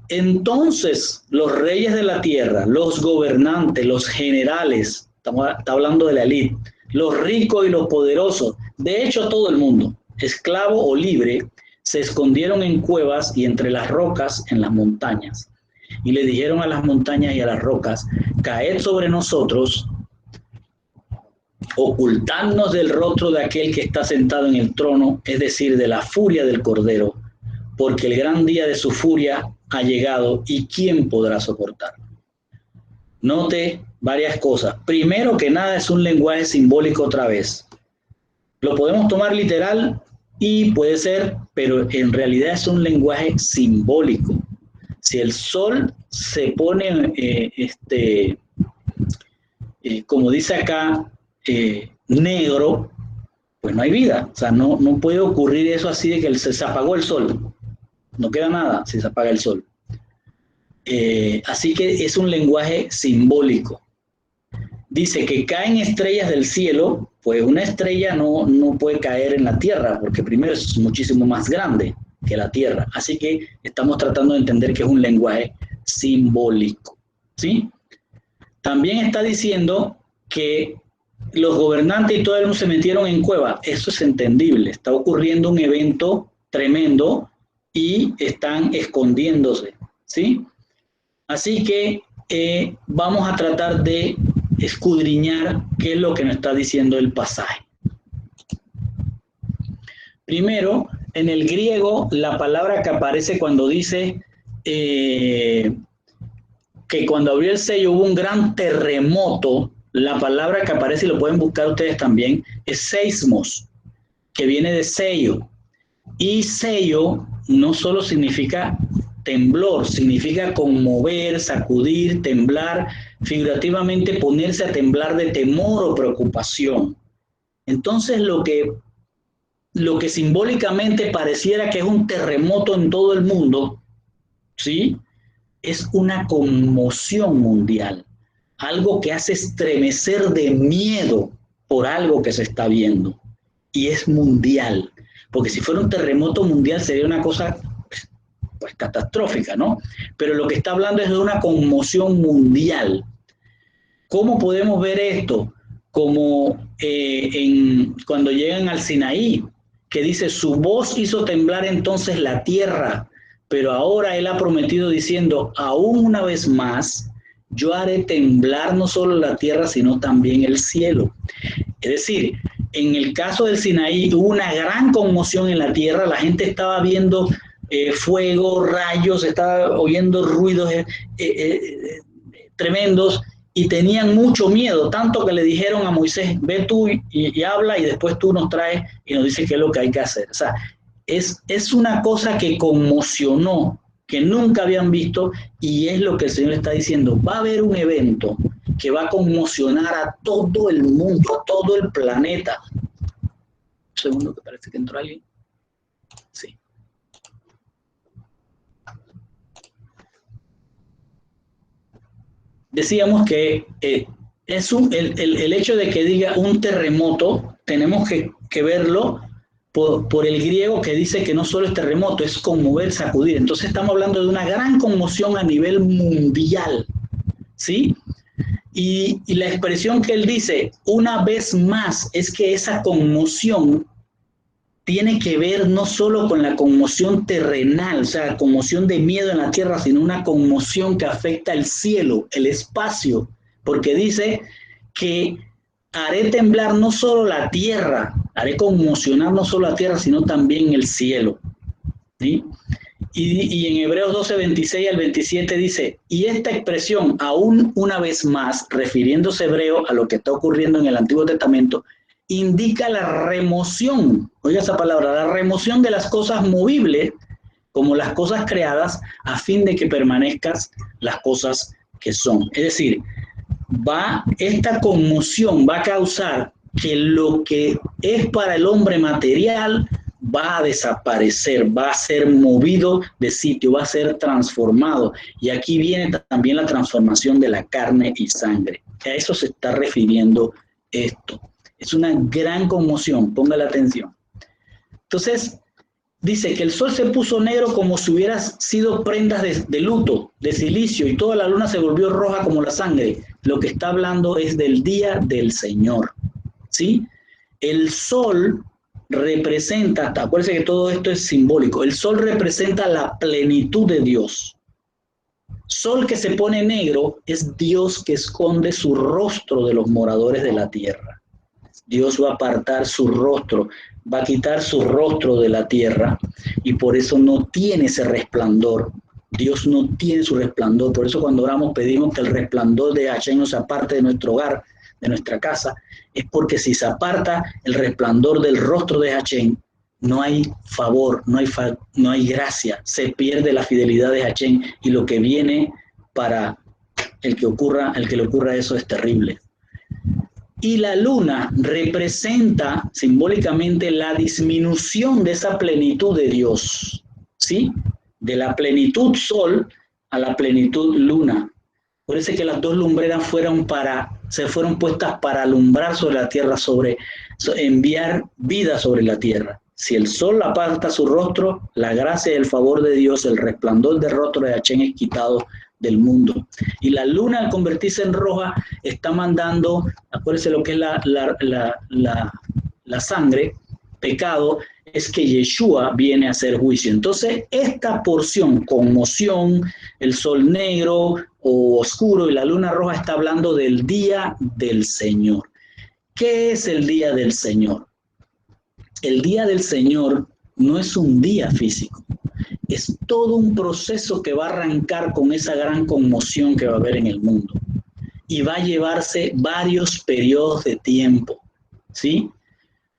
Entonces los reyes de la tierra, los gobernantes, los generales, está hablando de la élite, los ricos y los poderosos, de hecho todo el mundo, esclavo o libre, se escondieron en cuevas y entre las rocas en las montañas. Y le dijeron a las montañas y a las rocas, caed sobre nosotros, ocultadnos del rostro de aquel que está sentado en el trono, es decir, de la furia del Cordero, porque el gran día de su furia ha llegado, y ¿quién podrá soportarlo? Note varias cosas. Primero que nada, es un lenguaje simbólico otra vez. Lo podemos tomar literal y puede ser, pero en realidad es un lenguaje simbólico. Si el sol se pone, como dice acá, negro, pues no hay vida. O sea, no puede ocurrir eso así de que se apagó el sol. No queda nada si se apaga el sol. Así que es un lenguaje simbólico. Dice que caen estrellas del cielo, Pues una estrella no puede caer en la Tierra, porque primero es muchísimo más grande que la Tierra. Así que estamos tratando de entender que es un lenguaje simbólico, ¿sí? También está diciendo que los gobernantes y todo el mundo se metieron en cueva. Eso es entendible. Está ocurriendo un evento tremendo y están escondiéndose, ¿sí? Así que vamos a tratar de escudriñar qué es lo que nos está diciendo el pasaje. Primero, en el griego, la palabra que aparece cuando dice que cuando abrió el sello hubo un gran terremoto, la palabra que aparece, y lo pueden buscar ustedes también, es seismos, que viene de sello. Y sello no solo significa temblor, significa conmover, sacudir, temblar, figurativamente ponerse a temblar de temor o preocupación. Entonces lo que simbólicamente pareciera que es un terremoto en todo el mundo, ¿sí? Es una conmoción mundial, algo que hace estremecer de miedo por algo que se está viendo, y es mundial, porque si fuera un terremoto mundial sería una cosa pues catastrófica, ¿no? Pero lo que está hablando es de una conmoción mundial. ¿Cómo podemos ver esto? Como cuando llegan al Sinaí, que dice, su voz hizo temblar entonces la tierra, pero ahora él ha prometido diciendo, aún una vez más, yo haré temblar no solo la tierra, sino también el cielo. Es decir, en el caso del Sinaí hubo una gran conmoción en la tierra, la gente estaba viendo fuego, rayos, estaba oyendo ruidos tremendos, y tenían mucho miedo, tanto que le dijeron a Moisés, ve tú y habla, y después tú nos traes y nos dices qué es lo que hay que hacer. O sea, es una cosa que conmocionó, que nunca habían visto, y es lo que el Señor está diciendo. Va a haber un evento que va a conmocionar a todo el mundo, a todo el planeta. Un segundo, que parece que entró alguien. Sí. Decíamos que el hecho de que diga un terremoto, tenemos que verlo por el griego, que dice que no solo es terremoto, es conmover, sacudir. Entonces estamos hablando de una gran conmoción a nivel mundial, ¿sí? Y la expresión que él dice, una vez más, es que esa conmoción tiene que ver no solo con la conmoción terrenal, o sea, conmoción de miedo en la tierra, sino una conmoción que afecta el cielo, el espacio, porque dice que haré temblar no solo la tierra, haré conmocionar no solo la tierra, sino también el cielo, ¿sí? Y en Hebreos 12, 26 al 27 dice, y esta expresión, aún una vez más, refiriéndose hebreo a lo que está ocurriendo en el Antiguo Testamento, indica la remoción, oiga esa palabra, la remoción de las cosas movibles como las cosas creadas, a fin de que permanezcan las cosas que son. Es decir, esta conmoción va a causar que lo que es para el hombre material va a desaparecer, va a ser movido de sitio, va a ser transformado. Y aquí viene también la transformación de la carne y sangre. A eso se está refiriendo esto. Es una gran conmoción, ponga la atención. Entonces, dice que el sol se puso negro como si hubiera sido prendas de luto, de silicio, y toda la luna se volvió roja como la sangre. Lo que está hablando es del día del Señor, ¿sí? El sol representa, acuérdense que todo esto es simbólico, el sol representa la plenitud de Dios. Sol que se pone negro es Dios que esconde su rostro de los moradores de la tierra. Dios va a apartar su rostro, va a quitar su rostro de la tierra, y por eso no tiene ese resplandor. Dios no tiene su resplandor. Por eso cuando oramos pedimos que el resplandor de Hashem no se aparte de nuestro hogar, de nuestra casa. Es porque si se aparta el resplandor del rostro de Hashem, no hay favor, no hay gracia. Se pierde la fidelidad de Hashem, y lo que viene para el que le ocurra eso es terrible. Y la luna representa simbólicamente la disminución de esa plenitud de Dios, ¿sí? De la plenitud sol a la plenitud luna. Por eso que las dos lumbreras fueron para se fueron puestas para alumbrar sobre la tierra, enviar vida sobre la tierra. Si el sol aparta su rostro, la gracia y el favor de Dios, el resplandor del rostro de Hachén es quitado del mundo. Y la luna, al convertirse en roja, está mandando, acuérdense lo que es la sangre, pecado, es que Yeshua viene a hacer juicio. Entonces, esta porción, conmoción, el sol negro o oscuro y la luna roja, está hablando del día del Señor. ¿Qué es el día del Señor? El día del Señor no es un día físico, es todo un proceso que va a arrancar con esa gran conmoción que va a haber en el mundo y va a llevarse varios periodos de tiempo, ¿sí?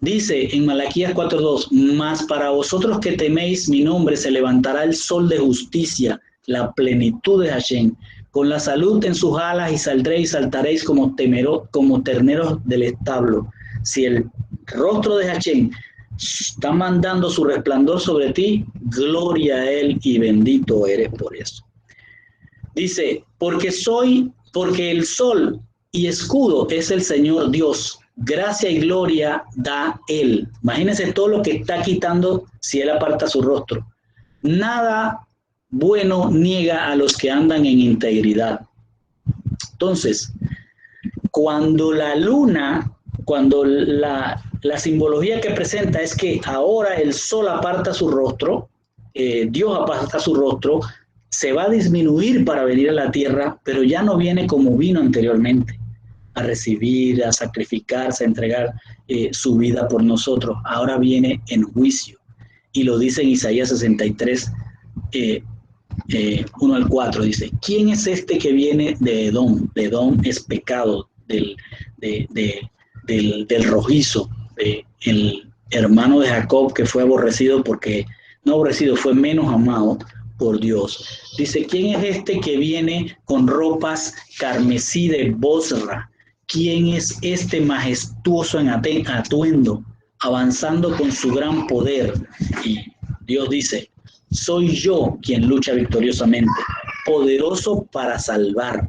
Dice en Malaquías 4:2, mas para vosotros que teméis mi nombre se levantará el sol de justicia, la plenitud de Hashem, con la salud en sus alas y saldréis y saltaréis como terneros del establo. Si el rostro de Hashem está mandando su resplandor sobre ti, gloria a él y bendito eres por eso. Dice, porque el sol y escudo es el Señor Dios, gracia y gloria da él. Imagínense todo lo que está quitando si él aparta su rostro. Nada bueno niega a los que andan en integridad. Entonces, cuando la luna, cuando la simbología que presenta es que ahora el sol aparta su rostro, Dios aparta su rostro, se va a disminuir para venir a la tierra, pero ya no viene como vino anteriormente, a recibir, a sacrificarse, a entregar su vida por nosotros. Ahora viene en juicio. Y lo dice en Isaías 63, 1 al 4, dice, ¿quién es este que viene de Edom? De Edom es pecado, del rojizo, el hermano de Jacob que fue aborrecido fue menos amado por Dios. Dice, ¿quién es este que viene con ropas carmesí de Bosra? ¿Quién es este majestuoso en atuendo, avanzando con su gran poder? Y Dios dice, soy yo quien lucha victoriosamente, poderoso para salvar.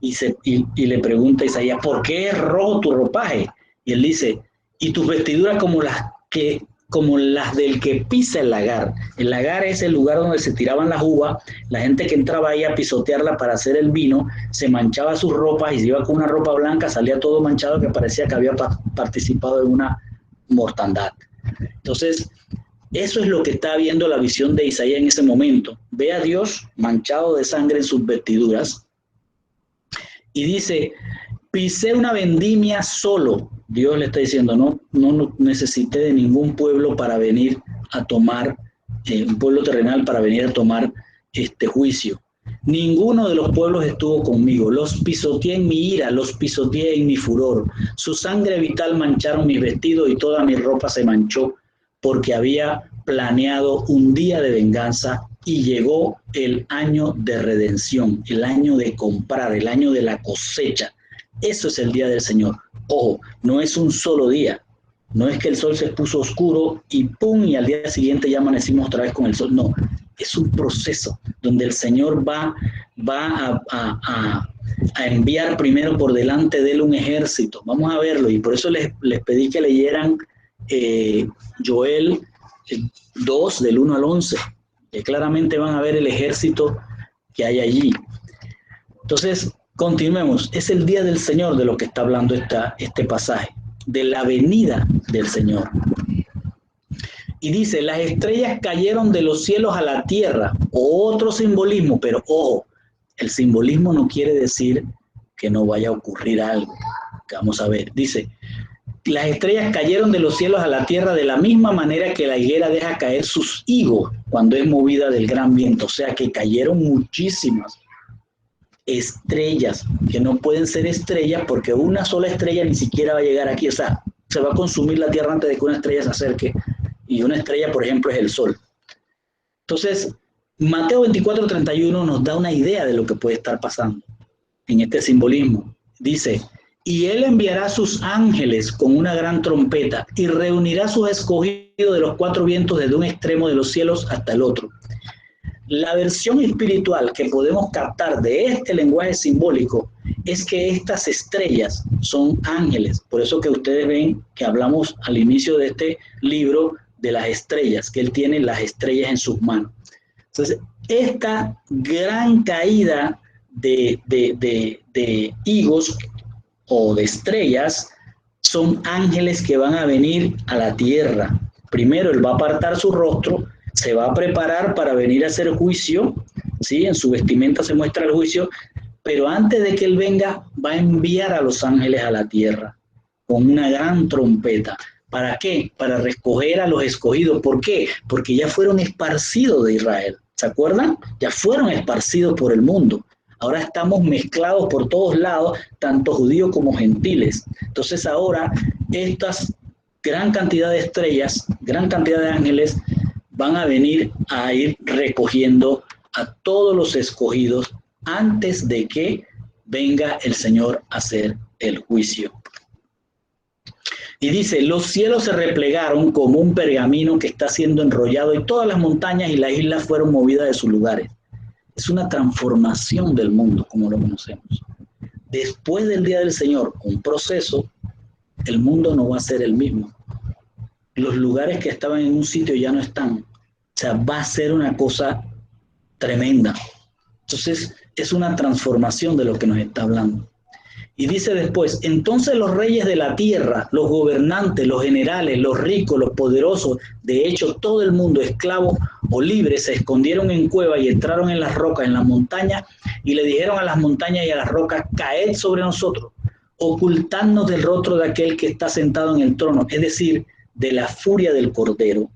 Y le pregunta a Isaías, ¿por qué es rojo tu ropaje? Y él dice, y tus vestiduras como las del que pisa el lagar. El lagar es el lugar donde se tiraban las uvas. La gente que entraba ahí a pisotearla para hacer el vino, se manchaba sus ropas y se iba con una ropa blanca, salía todo manchado que parecía que había participado en una mortandad. Entonces, eso es lo que está viendo la visión de Isaías en ese momento. Ve a Dios manchado de sangre en sus vestiduras y dice, pisé una vendimia solo. Dios le está diciendo, no necesité de ningún pueblo para venir a tomar, un pueblo terrenal para venir a tomar este juicio. Ninguno de los pueblos estuvo conmigo. Los pisoteé en mi ira, los pisoteé en mi furor. Su sangre vital mancharon mis vestidos y toda mi ropa se manchó porque había planeado un día de venganza y llegó el año de redención, el año de comprar, el año de la cosecha. Eso es el día del Señor. Ojo, no es un solo día. No es que el sol se puso oscuro y ¡pum! Y al día siguiente ya amanecimos otra vez con el sol. No, es un proceso donde el Señor va a enviar primero por delante de él un ejército. Vamos a verlo y por eso les pedí que leyeran Joel 2 del 1 al 11, que claramente van a ver el ejército que hay allí. Entonces, continuemos. Es el día del Señor de lo que está hablando este pasaje, de la venida del Señor. Y dice, las estrellas cayeron de los cielos a la tierra, otro simbolismo, pero ojo, el simbolismo no quiere decir que no vaya a ocurrir algo, que vamos a ver. Dice, las estrellas cayeron de los cielos a la tierra de la misma manera que la higuera deja caer sus higos cuando es movida del gran viento. O sea que cayeron muchísimas estrellas, que no pueden ser estrellas porque una sola estrella ni siquiera va a llegar aquí. O sea, se va a consumir la tierra antes de que una estrella se acerque. Y una estrella, por ejemplo, es el sol. Entonces, Mateo 24:31 nos da una idea de lo que puede estar pasando en este simbolismo. Dice, y él enviará sus ángeles con una gran trompeta y reunirá a sus escogidos de los cuatro vientos desde un extremo de los cielos hasta el otro. La versión espiritual que podemos captar de este lenguaje simbólico es que estas estrellas son ángeles. Por eso que ustedes ven que hablamos al inicio de este libro de las estrellas, que él tiene las estrellas en sus manos. Entonces, esta gran caída de higos o de estrellas son ángeles que van a venir a la tierra. Primero, él va a apartar su rostro, se va a preparar para venir a hacer juicio, ¿sí? En su vestimenta se muestra el juicio, pero antes de que él venga, va a enviar a los ángeles a la tierra con una gran trompeta. ¿Para qué? Para recoger a los escogidos. ¿Por qué? Porque ya fueron esparcidos de Israel. ¿Se acuerdan? Ya fueron esparcidos por el mundo. Ahora estamos mezclados por todos lados, tanto judíos como gentiles. Entonces ahora estas gran cantidad de estrellas, gran cantidad de ángeles van a venir a ir recogiendo a todos los escogidos antes de que venga el Señor a hacer el juicio. Y dice, los cielos se replegaron como un pergamino que está siendo enrollado y todas las montañas y las islas fueron movidas de sus lugares. Es una transformación del mundo como lo conocemos. Después del día del Señor, un proceso, el mundo no va a ser el mismo. Los lugares que estaban en un sitio ya no están. O sea, va a ser una cosa tremenda. Entonces, es una transformación de lo que nos está hablando. Y dice después, entonces los reyes de la tierra, los gobernantes, los generales, los ricos, los poderosos, de hecho todo el mundo, esclavo o libre, se escondieron en cuevas y entraron en las rocas, en las montañas, y le dijeron a las montañas y a las rocas, caed sobre nosotros, ocultadnos del rostro de aquel que está sentado en el trono, es decir, de la furia del Cordero,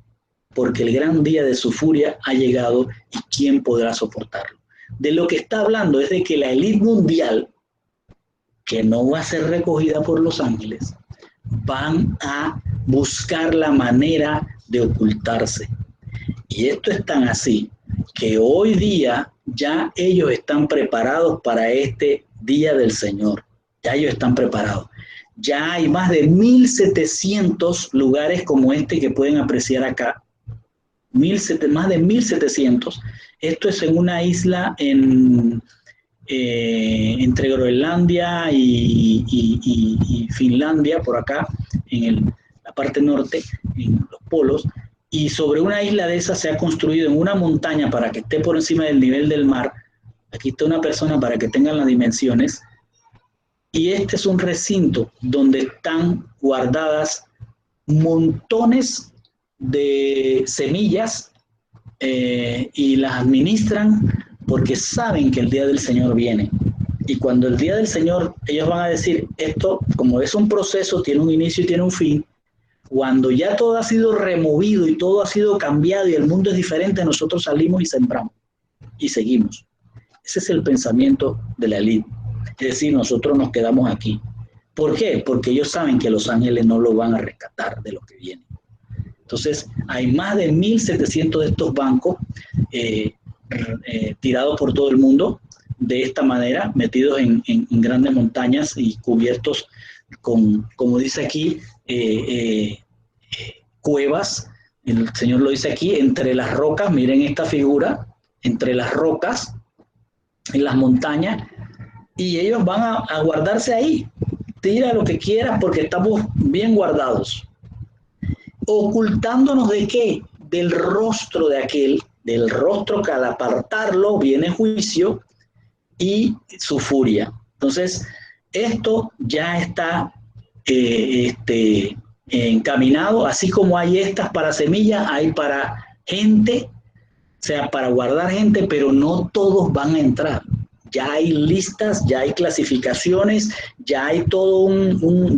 porque el gran día de su furia ha llegado y ¿quién podrá soportarlo? De lo que está hablando es de que la élite mundial, que no va a ser recogida por los ángeles, van a buscar la manera de ocultarse. Y esto es tan así que hoy día ya ellos están preparados para este día del Señor. Ya ellos están preparados. Ya hay más de 1.700 lugares como este que pueden apreciar acá. Más de 1.700. Esto es en una isla entre Groenlandia y Finlandia, por acá, en la parte norte, en los polos, y sobre una isla de esas se ha construido en una montaña para que esté por encima del nivel del mar. Aquí está una persona para que tengan las dimensiones, y este es un recinto donde están guardadas montones de semillas y las administran porque saben que el día del Señor viene. Y cuando el día del Señor, ellos van a decir, esto, como es un proceso, tiene un inicio y tiene un fin, cuando ya todo ha sido removido y todo ha sido cambiado y el mundo es diferente, nosotros salimos y sembramos y seguimos. Ese es el pensamiento de la élite. Es decir, nosotros nos quedamos aquí. ¿Por qué? Porque ellos saben que los ángeles no lo van a rescatar de lo que viene. Entonces, hay más de 1.700 de estos bancos tirados por todo el mundo, de esta manera, metidos en grandes montañas y cubiertos con, como dice aquí, cuevas. El Señor lo dice aquí, entre las rocas. Miren esta figura, entre las rocas, en las montañas, y ellos van a guardarse ahí. Tira lo que quieras porque estamos bien guardados. Ocultándonos ¿de qué? Del rostro de aquel, del rostro que al apartarlo viene juicio y su furia. Entonces, esto ya está encaminado, así como hay estas para semillas, hay para gente, o sea, para guardar gente, pero no todos van a entrar. Ya hay listas, ya hay clasificaciones, ya hay todo un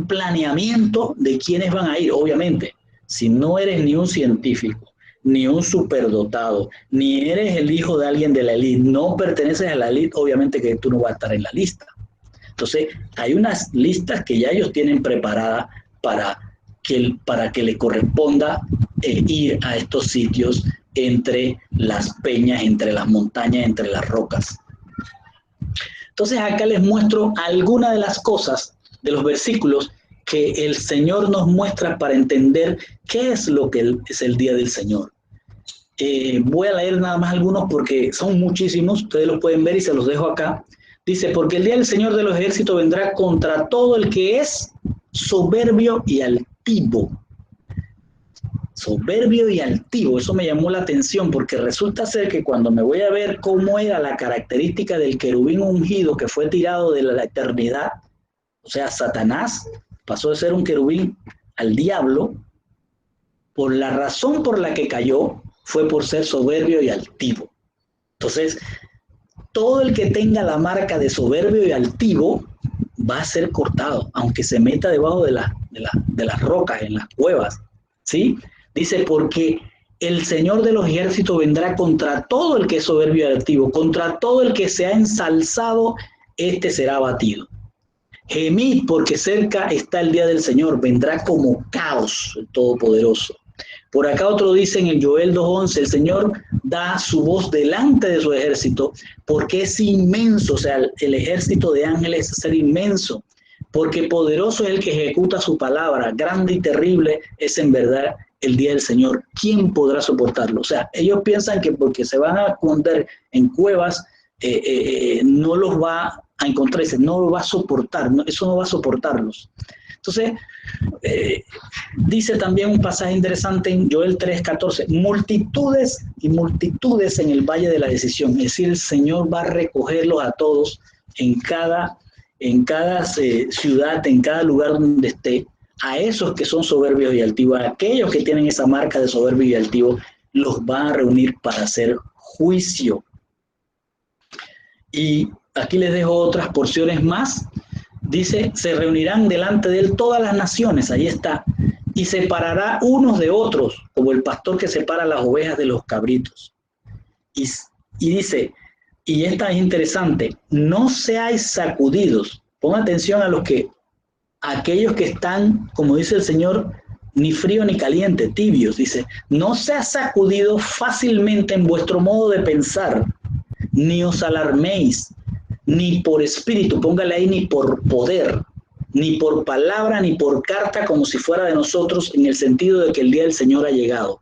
planeamiento de quiénes van a ir. Obviamente, si no eres ni un científico, ni un superdotado, ni eres el hijo de alguien de la élite, no perteneces a la élite, obviamente que tú no vas a estar en la lista. Entonces, hay unas listas que ya ellos tienen preparadas para que le corresponda ir a estos sitios entre las peñas, entre las montañas, entre las rocas. Entonces, acá les muestro algunas de las cosas de los versículos que el Señor nos muestra para entender qué es lo que es el día del Señor. Voy a leer nada más algunos porque son muchísimos, ustedes los pueden ver y se los dejo acá. Dice, porque el día del Señor de los ejércitos vendrá contra todo el que es soberbio y altivo. Soberbio y altivo, eso me llamó la atención porque resulta ser que cuando me voy a ver cómo era la característica del querubín ungido que fue tirado de la eternidad, o sea, Satanás pasó de ser un querubín al diablo, por la razón por la que cayó fue por ser soberbio y altivo. Entonces, todo el que tenga la marca de soberbio y altivo va a ser cortado, aunque se meta debajo de las rocas, en las cuevas, ¿sí? Dice, porque el Señor de los ejércitos vendrá contra todo el que es soberbio y altivo, contra todo el que se ha ensalzado, este será abatido. Gemid, porque cerca está el día del Señor, vendrá como caos el Todopoderoso. Por acá otro dice en el Joel 2:11, el Señor da su voz delante de su ejército porque es inmenso, o sea, el ejército de ángeles es ser inmenso, porque poderoso es el que ejecuta su palabra, grande y terrible es en verdad el día del Señor. ¿Quién podrá soportarlo? O sea, ellos piensan que porque se van a esconder en cuevas, no los va a encontrar, no lo va a soportar, no, eso no va a soportarlos. Entonces, dice también un pasaje interesante en Joel 3:14, multitudes y multitudes en el valle de la decisión, es decir, el Señor va a recogerlos a todos en cada ciudad, en cada lugar donde esté, a esos que son soberbios y altivos, a aquellos que tienen esa marca de soberbio y altivo, los va a reunir para hacer juicio. Y aquí les dejo otras porciones más. Dice, se reunirán delante de él todas las naciones, ahí está, y separará unos de otros, como el pastor que separa las ovejas de los cabritos. Y dice, y esta es interesante, no seáis sacudidos. Pon atención a aquellos que están, como dice el Señor, ni frío ni caliente, tibios. Dice, no seas sacudido fácilmente en vuestro modo de pensar, ni os alarméis, ni por espíritu, póngale ahí, ni por poder, ni por palabra, ni por carta, como si fuera de nosotros, en el sentido de que el día del Señor ha llegado.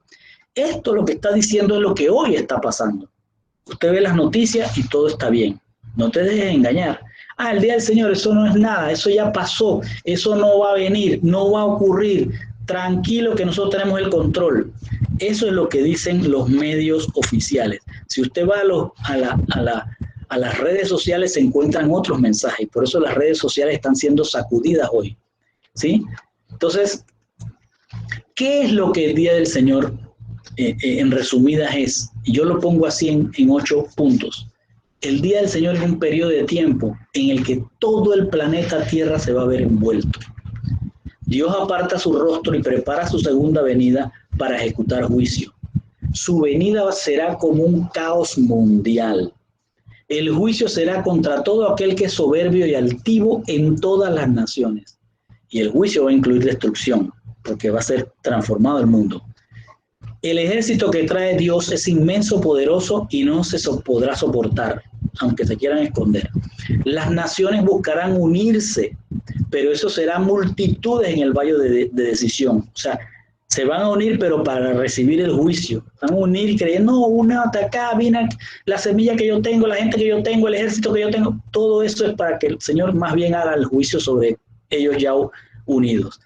Esto lo que está diciendo es lo que hoy está pasando. Usted ve las noticias y todo está bien. No te dejes engañar. El día del Señor, eso no es nada, eso ya pasó, eso no va a venir, no va a ocurrir. Tranquilo que nosotros tenemos el control. Eso es lo que dicen los medios oficiales. Si usted va a las redes sociales se encuentran otros mensajes, por eso las redes sociales están siendo sacudidas hoy, ¿sí? Entonces, ¿qué es lo que el día del Señor en resumidas es? Y yo lo pongo así en 8 puntos. El día del Señor es un periodo de tiempo en el que todo el planeta Tierra se va a ver envuelto. Dios aparta su rostro y prepara su segunda venida para ejecutar juicio. Su venida será como un caos mundial. El juicio será contra todo aquel que es soberbio y altivo en todas las naciones. Y el juicio va a incluir destrucción, porque va a ser transformado el mundo. El ejército que trae Dios es inmenso, poderoso y no se podrá soportar, aunque se quieran esconder. Las naciones buscarán unirse, pero eso será multitudes en el valle de decisión. O sea, se van a unir, pero para recibir el juicio. Van a unir creyendo, no, una de acá, viene la semilla que yo tengo, la gente que yo tengo, el ejército que yo tengo. Todo eso es para que el Señor más bien haga el juicio sobre ellos ya unidos.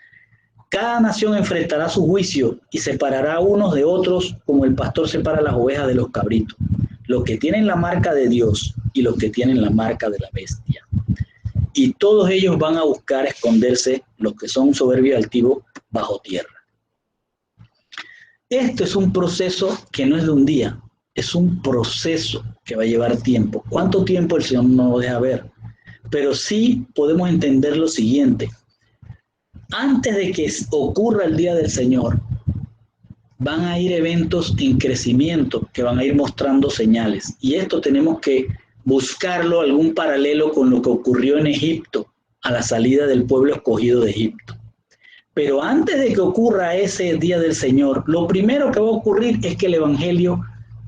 Cada nación enfrentará su juicio y separará unos de otros como el pastor separa las ovejas de los cabritos. Los que tienen la marca de Dios y los que tienen la marca de la bestia. Y todos ellos van a buscar esconderse, los que son soberbios y altivos, bajo tierra. Esto es un proceso que no es de un día, es un proceso que va a llevar tiempo. ¿Cuánto tiempo el Señor no lo deja ver? Pero sí podemos entender lo siguiente. Antes de que ocurra el día del Señor, van a ir eventos en crecimiento que van a ir mostrando señales. Y esto tenemos que buscarlo, algún paralelo con lo que ocurrió en Egipto, a la salida del pueblo escogido de Egipto. Pero antes de que ocurra ese día del Señor, lo primero que va a ocurrir es que el Evangelio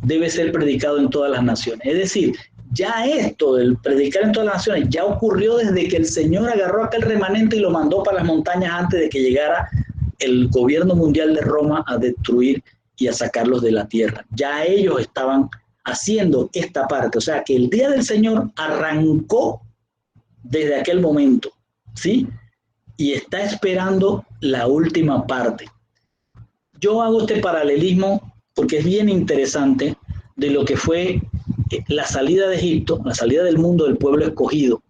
debe ser predicado en todas las naciones. Es decir, ya esto del predicar en todas las naciones ya ocurrió desde que el Señor agarró aquel remanente y lo mandó para las montañas antes de que llegara el gobierno mundial de Roma a destruir y a sacarlos de la tierra. Ya ellos estaban haciendo esta parte, o sea que el día del Señor arrancó desde aquel momento, ¿sí? Y está esperando la última parte. Yo hago este paralelismo porque es bien interesante de lo que fue la salida de Egipto, la salida del mundo del pueblo escogido.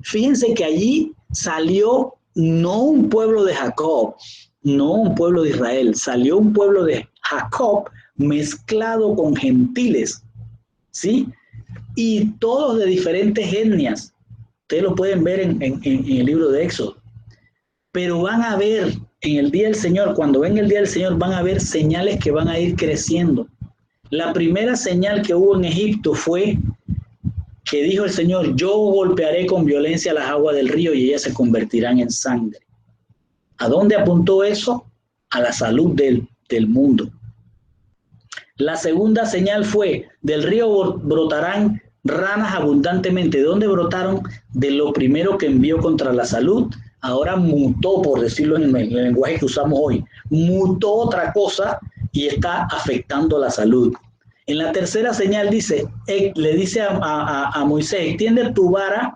Fíjense que allí salió no un pueblo de Jacob, no un pueblo de Israel, salió un pueblo de Jacob mezclado con gentiles, ¿sí? Y todos de diferentes etnias. Ustedes lo pueden ver en el libro de Éxodo. Pero van a ver en el día del Señor, cuando venga el día del Señor, van a ver señales que van a ir creciendo. La primera señal que hubo en Egipto fue que dijo el Señor: yo golpearé con violencia las aguas del río y ellas se convertirán en sangre. ¿A dónde apuntó eso? A la salud del mundo. La segunda señal fue: del río brotarán ranas abundantemente. ¿De dónde brotaron? De lo primero que envió contra la salud. Ahora mutó, por decirlo en el lenguaje que usamos hoy, mutó otra cosa y está afectando la salud. En la tercera señal dice, le dice a Moisés: extiende tu vara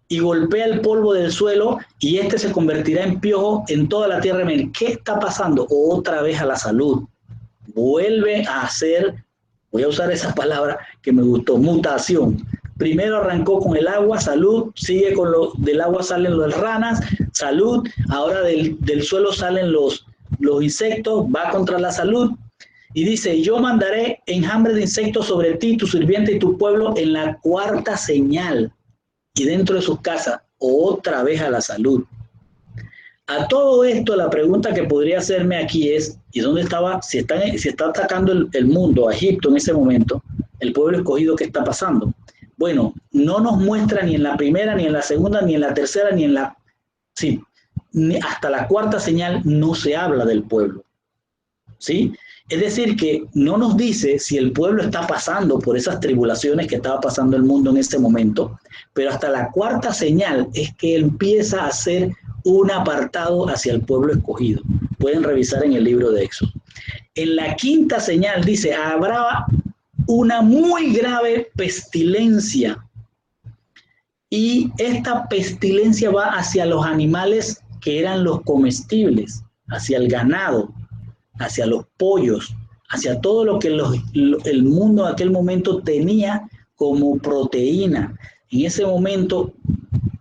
y golpea el polvo del suelo y este se convertirá en piojo en toda la tierra. ¿Qué está pasando? Otra vez a la salud. Vuelve a hacer, voy a usar esa palabra que me gustó, mutación. Primero arrancó con el agua, salud, sigue con del agua salen las ranas, salud, ahora del suelo salen los insectos, va contra la salud. Y dice: yo mandaré enjambre de insectos sobre ti, tu sirviente y tu pueblo en la cuarta señal. Y dentro de sus casas, otra vez a la salud. A todo esto, la pregunta que podría hacerme aquí es: ¿y dónde estaba? Si está atacando el mundo, a Egipto en ese momento, el pueblo escogido, ¿qué está pasando? Bueno, no nos muestra ni en la primera, ni en la segunda, ni en la tercera, ni en la... Sí, hasta la cuarta señal no se habla del pueblo, ¿sí? Es decir, que no nos dice si el pueblo está pasando por esas tribulaciones que estaba pasando el mundo en ese momento, pero hasta la cuarta señal es que empieza a hacer un apartado hacia el pueblo escogido. Pueden revisar en el libro de Éxodo. En la quinta señal dice: habrá una muy grave pestilencia, y esta pestilencia va hacia los animales que eran los comestibles, hacia el ganado, hacia los pollos, hacia todo lo que el mundo en aquel momento tenía como proteína. En ese momento,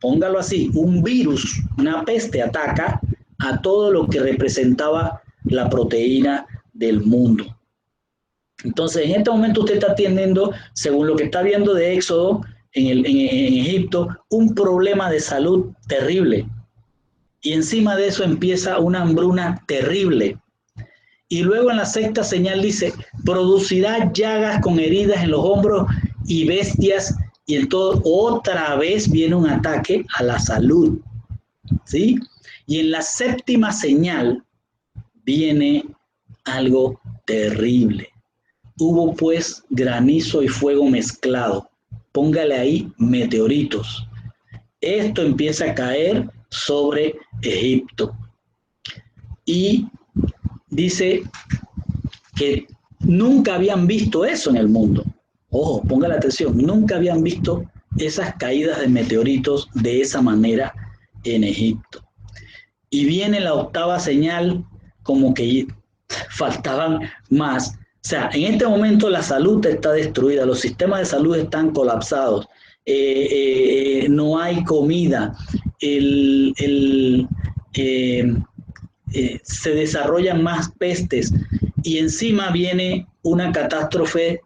póngalo así, un virus, una peste ataca a todo lo que representaba la proteína del mundo. Entonces, en este momento usted está teniendo, según lo que está viendo de Éxodo, en Egipto, un problema de salud terrible. Y encima de eso empieza una hambruna terrible. Y luego en la sexta señal dice: producirá llagas con heridas en los hombros y bestias, y en todo, otra vez viene un ataque a la salud, ¿sí? Y en la séptima señal viene algo terrible. Hubo pues granizo y fuego mezclado. Póngale ahí meteoritos. Esto empieza a caer sobre Egipto. Y dice que nunca habían visto eso en el mundo. Ojo, ponga la atención, nunca habían visto esas caídas de meteoritos de esa manera en Egipto. Y viene la octava señal, como que faltaban más. O sea, en este momento la salud está destruida, los sistemas de salud están colapsados, no hay comida, se desarrollan más pestes y encima viene una catástrofe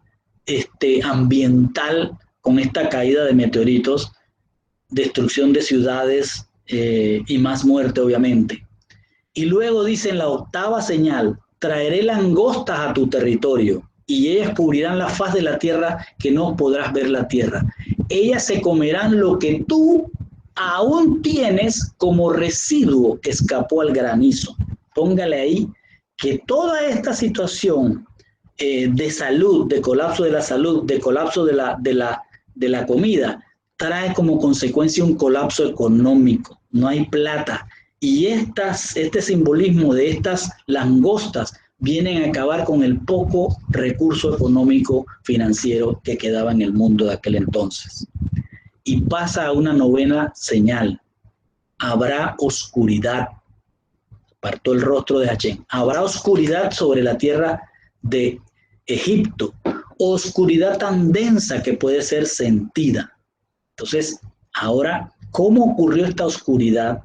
ambiental con esta caída de meteoritos, destrucción de ciudades y más muerte, obviamente. Y luego dice en la octava señal: traeré langostas a tu territorio y ellas cubrirán la faz de la tierra, que no podrás ver la tierra. Ellas se comerán lo que tú aún tienes como residuo que escapó al granizo. Póngale ahí que toda esta situación de salud, de colapso de la salud, de colapso de la comida, trae como consecuencia un colapso económico. No hay plata. Y este simbolismo de estas langostas vienen a acabar con el poco recurso económico financiero que quedaba en el mundo de aquel entonces. Y pasa a una novena señal. Habrá oscuridad. Apartó el rostro de Hachén. Habrá oscuridad sobre la tierra de Egipto. Oscuridad tan densa que puede ser sentida. Entonces, ahora, ¿cómo ocurrió esta oscuridad?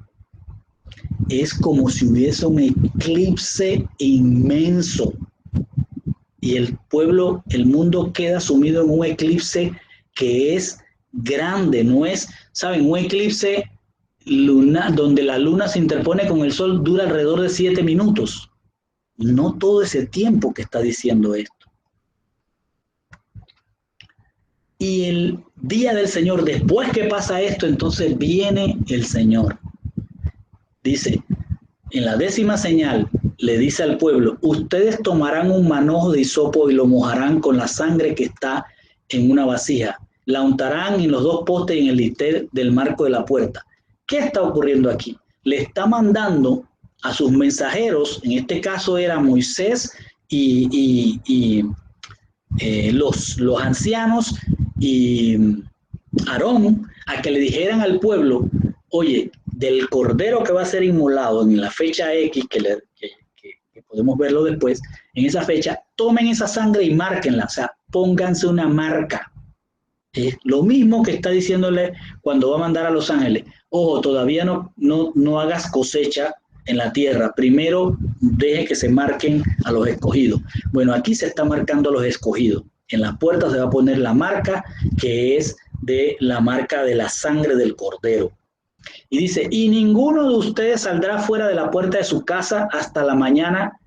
Es como si hubiese un eclipse inmenso y el pueblo, el mundo queda sumido en un eclipse que es grande, no es, ¿saben? Un eclipse lunar donde la luna se interpone con el sol dura alrededor de 7 minutos. No todo ese tiempo que está diciendo esto. Y el día del Señor, después que pasa esto, entonces viene el Señor. Dice, en la 10ª señal, le dice al pueblo, ustedes tomarán un manojo de hisopo y lo mojarán con la sangre que está en una vasija. La untarán en los 2 postes y en el dintel del marco de la puerta. ¿Qué está ocurriendo aquí? Le está mandando a sus mensajeros, en este caso era Moisés y los ancianos y Aarón, a que le dijeran al pueblo, oye, del cordero que va a ser inmolado en la fecha X, que podemos verlo después, en esa fecha, tomen esa sangre y márquenla, o sea, pónganse una marca. Lo mismo que está diciéndole cuando va a mandar a los ángeles, ojo, todavía no hagas cosecha en la tierra, primero deje que se marquen a los escogidos. Bueno, aquí se está marcando a los escogidos. En las puertas se va a poner la marca que es de la marca de la sangre del cordero. Y dice, y ninguno de ustedes saldrá fuera de la puerta de su casa hasta la mañana.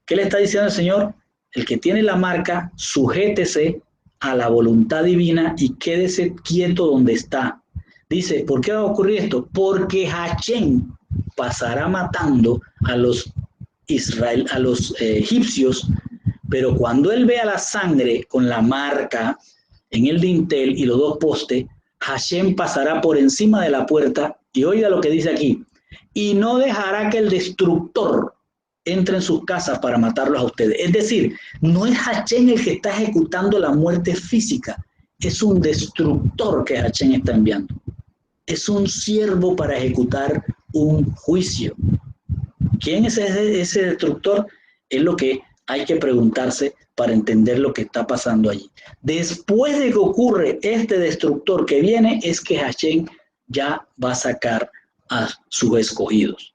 ¿Qué le está diciendo el Señor? El que tiene la marca, sujétese a la voluntad divina y quédese quieto donde está. Dice, ¿por qué va a ocurrir esto? Porque Hachén pasará matando a los egipcios, pero cuando él vea la sangre con la marca en el dintel y los 2 postes, Hachén pasará por encima de la puerta y oiga lo que dice aquí, y no dejará que el destructor entre en sus casas para matarlos a ustedes. Es decir, no es Hachén el que está ejecutando la muerte física, es un destructor que Hachén está enviando. Es un siervo para ejecutar un juicio. ¿Quién es ese destructor? Es lo que hay que preguntarse para entender lo que está pasando allí. Después de que ocurre este destructor que viene, es que Hachén ya va a sacar a sus escogidos.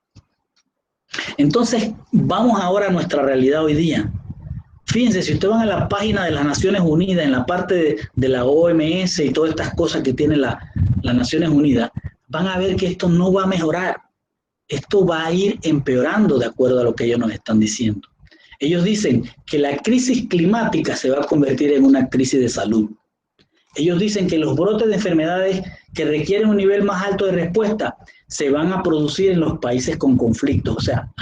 Entonces, vamos ahora a nuestra realidad hoy día. Fíjense, si ustedes van a la página de las Naciones Unidas, en la parte de la OMS y todas estas cosas que tiene las Naciones Unidas, van a ver que esto no va a mejorar. Esto va a ir empeorando de acuerdo a lo que ellos nos están diciendo. Ellos dicen que la crisis climática se va a convertir en una crisis de salud. Ellos dicen que los brotes de enfermedades que requieren un nivel más alto de respuesta se van a producir en los países con conflictos. O sea,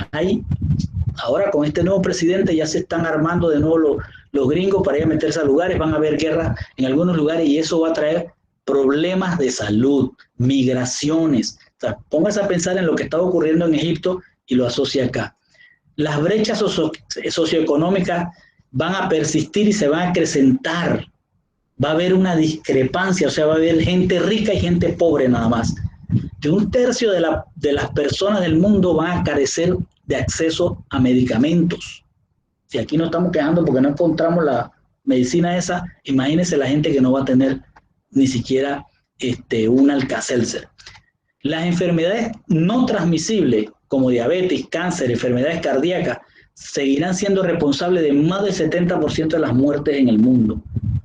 ahora con este nuevo presidente ya se están armando de nuevo los gringos para ir a meterse a lugares, van a haber guerras en algunos lugares y eso va a traer problemas de salud, migraciones. O sea, póngase a pensar en lo que está ocurriendo en Egipto y lo asocia acá. Las brechas socioeconómicas van a persistir y se van a acrecentar. Va a haber una discrepancia, o sea, va a haber gente rica y gente pobre nada más. Que 1/3 de las personas del mundo van a carecer de acceso a medicamentos. Si aquí no estamos quejando porque no encontramos la medicina esa, imagínense la gente que no va a tener ni siquiera un Alka-Seltzer. Las enfermedades no transmisibles, como diabetes, cáncer, enfermedades cardíacas, seguirán siendo responsables de más del 70% de las muertes en el mundo.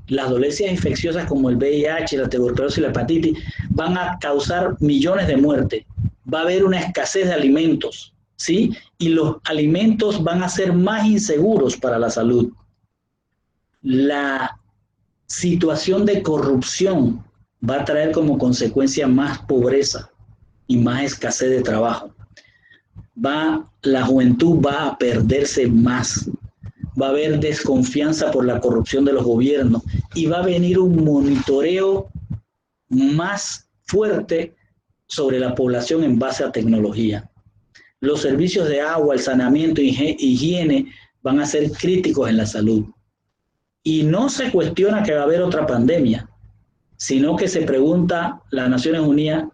Las dolencias infecciosas como el VIH, la tuberculosis y la hepatitis van a causar millones de muertes. Va a haber una escasez de alimentos, ¿sí? Y los alimentos van a ser más inseguros para la salud. La situación de corrupción va a traer como consecuencia más pobreza y más escasez de trabajo. La juventud va a perderse más. Va a haber desconfianza por la corrupción de los gobiernos y va a venir un monitoreo más fuerte sobre la población en base a tecnología. Los servicios de agua, el saneamiento, higiene van a ser críticos en la salud. Y no se cuestiona que va a haber otra pandemia, sino que se pregunta las Naciones Unidas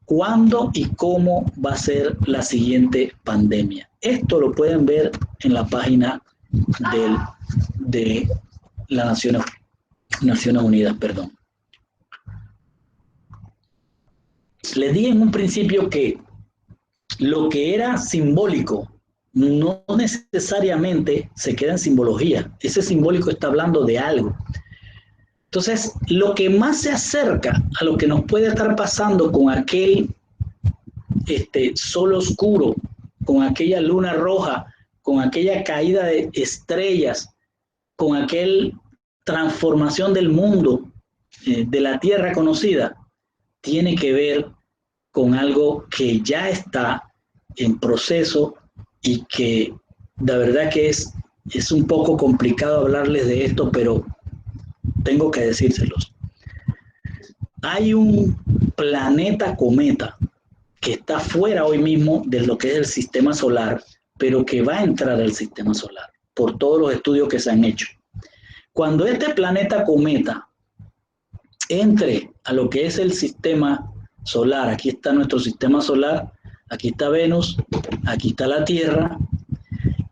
cuándo y cómo va a ser la siguiente pandemia. Esto lo pueden ver en la página de las Naciones Unidas. Les dije en un principio que lo que era simbólico no necesariamente se queda en simbología. Ese simbólico está hablando de algo. Entonces, lo que más se acerca a lo que nos puede estar pasando con aquel sol oscuro, con aquella luna roja, con aquella caída de estrellas, con aquella transformación del mundo, de la tierra conocida, tiene que ver con algo que ya está en proceso y que la verdad que es un poco complicado hablarles de esto, pero tengo que decírselos. Hay un planeta cometa que está fuera hoy mismo de lo que es el sistema solar, pero que va a entrar al sistema solar por todos los estudios que se han hecho. Cuando este planeta cometa entre a lo que es el sistema solar, aquí está nuestro sistema solar, aquí está Venus, aquí está la Tierra.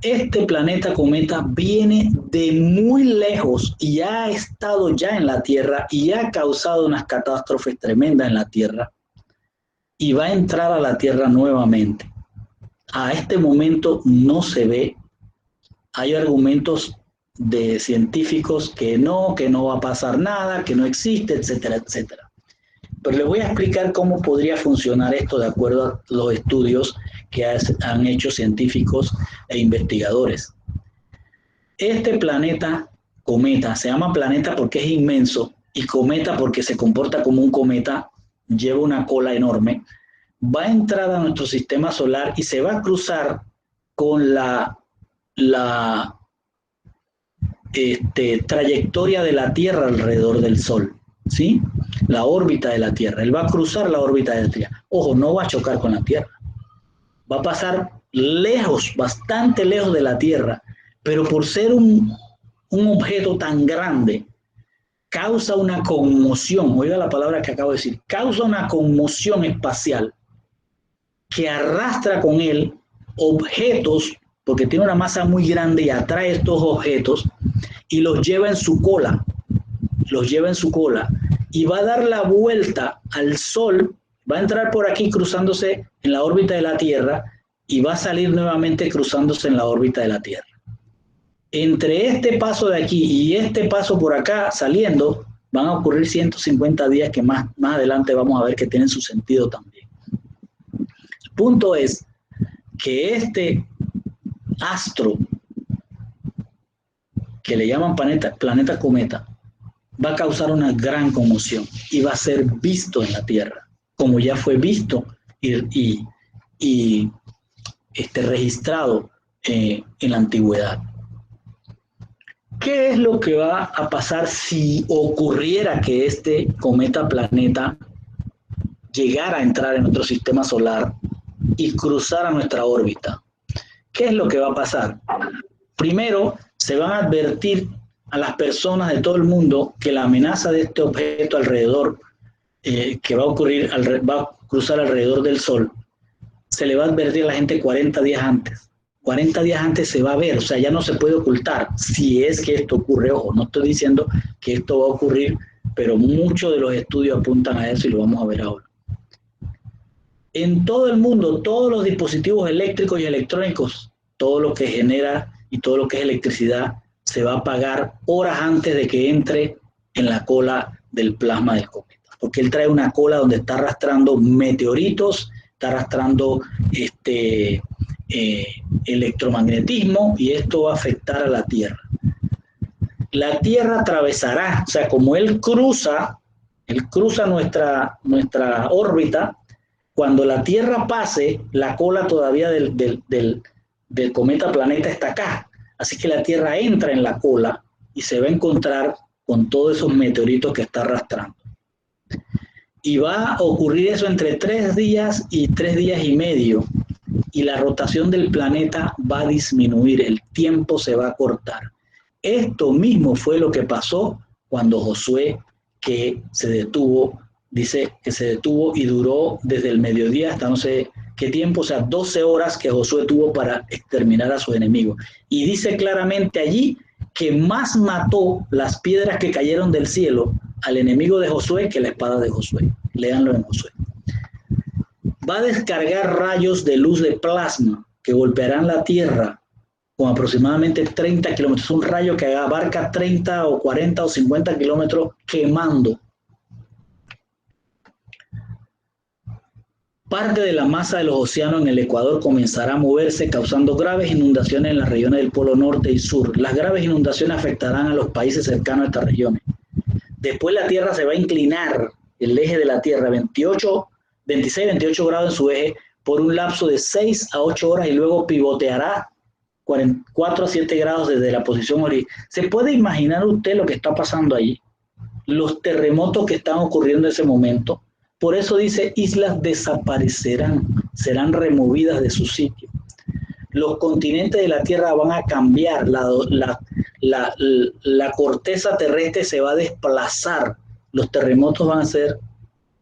Este planeta cometa viene de muy lejos y ha estado ya en la Tierra y ha causado unas catástrofes tremendas en la Tierra y va a entrar a la Tierra nuevamente. A este momento no se ve. Hay argumentos de científicos que no va a pasar nada, que no existe, etcétera, etcétera. Pero les voy a explicar cómo podría funcionar esto de acuerdo a los estudios que han hecho científicos e investigadores. Este planeta cometa, se llama planeta porque es inmenso y cometa porque se comporta como un cometa, lleva una cola enorme, va a entrar a nuestro sistema solar y se va a cruzar con la trayectoria de la Tierra alrededor del Sol, ¿sí? La órbita de la Tierra. Él va a cruzar la órbita de la Tierra. Ojo, no va a chocar con la Tierra. Va a pasar lejos, bastante lejos de la Tierra, pero por ser un objeto tan grande, causa una conmoción, oiga la palabra que acabo de decir, causa una conmoción espacial que arrastra con él objetos, porque tiene una masa muy grande y atrae estos objetos y los lleva en su cola, y va a dar la vuelta al Sol, va a entrar por aquí cruzándose en la órbita de la Tierra y va a salir nuevamente cruzándose en la órbita de la Tierra. Entre este paso de aquí y este paso por acá saliendo, van a ocurrir 150 días que más adelante vamos a ver que tienen su sentido también. El punto es que este astro, que le llaman planeta cometa, va a causar una gran conmoción y va a ser visto en la Tierra, como ya fue visto y registrado en la antigüedad. ¿Qué es lo que va a pasar si ocurriera que este cometa planeta llegara a entrar en nuestro sistema solar y cruzara nuestra órbita? ¿Qué es lo que va a pasar? Primero, se van a advertir a las personas de todo el mundo que la amenaza de este objeto alrededor, que va a cruzar alrededor del Sol, se le va a advertir a la gente 40 días antes. 40 días antes se va a ver, o sea, ya no se puede ocultar si es que esto ocurre. Ojo, no estoy diciendo que esto va a ocurrir, pero muchos de los estudios apuntan a eso y lo vamos a ver ahora. En todo el mundo, todos los dispositivos eléctricos y electrónicos, todo lo que genera y todo lo que es electricidad, se va a apagar horas antes de que entre en la cola del plasma del cometa, porque él trae una cola donde está arrastrando meteoritos, está arrastrando electromagnetismo, y esto va a afectar a la Tierra. La Tierra atravesará, o sea, como él cruza nuestra órbita. Cuando la Tierra pase, la cola todavía del cometa planeta está acá. Así que la Tierra entra en la cola y se va a encontrar con todos esos meteoritos que está arrastrando. Y va a ocurrir eso entre 3 días y 3 días y medio. y la rotación del planeta va a disminuir, el tiempo se va a cortar. Esto mismo fue lo que pasó cuando Josué, que se detuvo, dice que se detuvo y duró desde el mediodía hasta no sé qué tiempo, o sea, 12 horas que Josué tuvo para exterminar a sus enemigos. Y dice claramente allí que más mató las piedras que cayeron del cielo al enemigo de Josué que la espada de Josué. Léanlo en Josué. Va a descargar rayos de luz de plasma que golpearán la tierra con aproximadamente 30 kilómetros. Un rayo que abarca 30 o 40 o 50 kilómetros quemando. Parte de la masa de los océanos en el Ecuador comenzará a moverse, causando graves inundaciones en las regiones del Polo Norte y Sur. Las graves inundaciones afectarán a los países cercanos a estas regiones. Después la Tierra se va a inclinar, el eje de la Tierra, 26, 28 grados en su eje, por un lapso de 6 a 8 horas y luego pivoteará 4 a 7 grados desde la posición original. ¿Se puede imaginar usted lo que está pasando allí? Los terremotos que están ocurriendo en ese momento. Por eso dice, islas desaparecerán, serán removidas de su sitio. Los continentes de la Tierra van a cambiar, la corteza terrestre se va a desplazar, los terremotos van a ser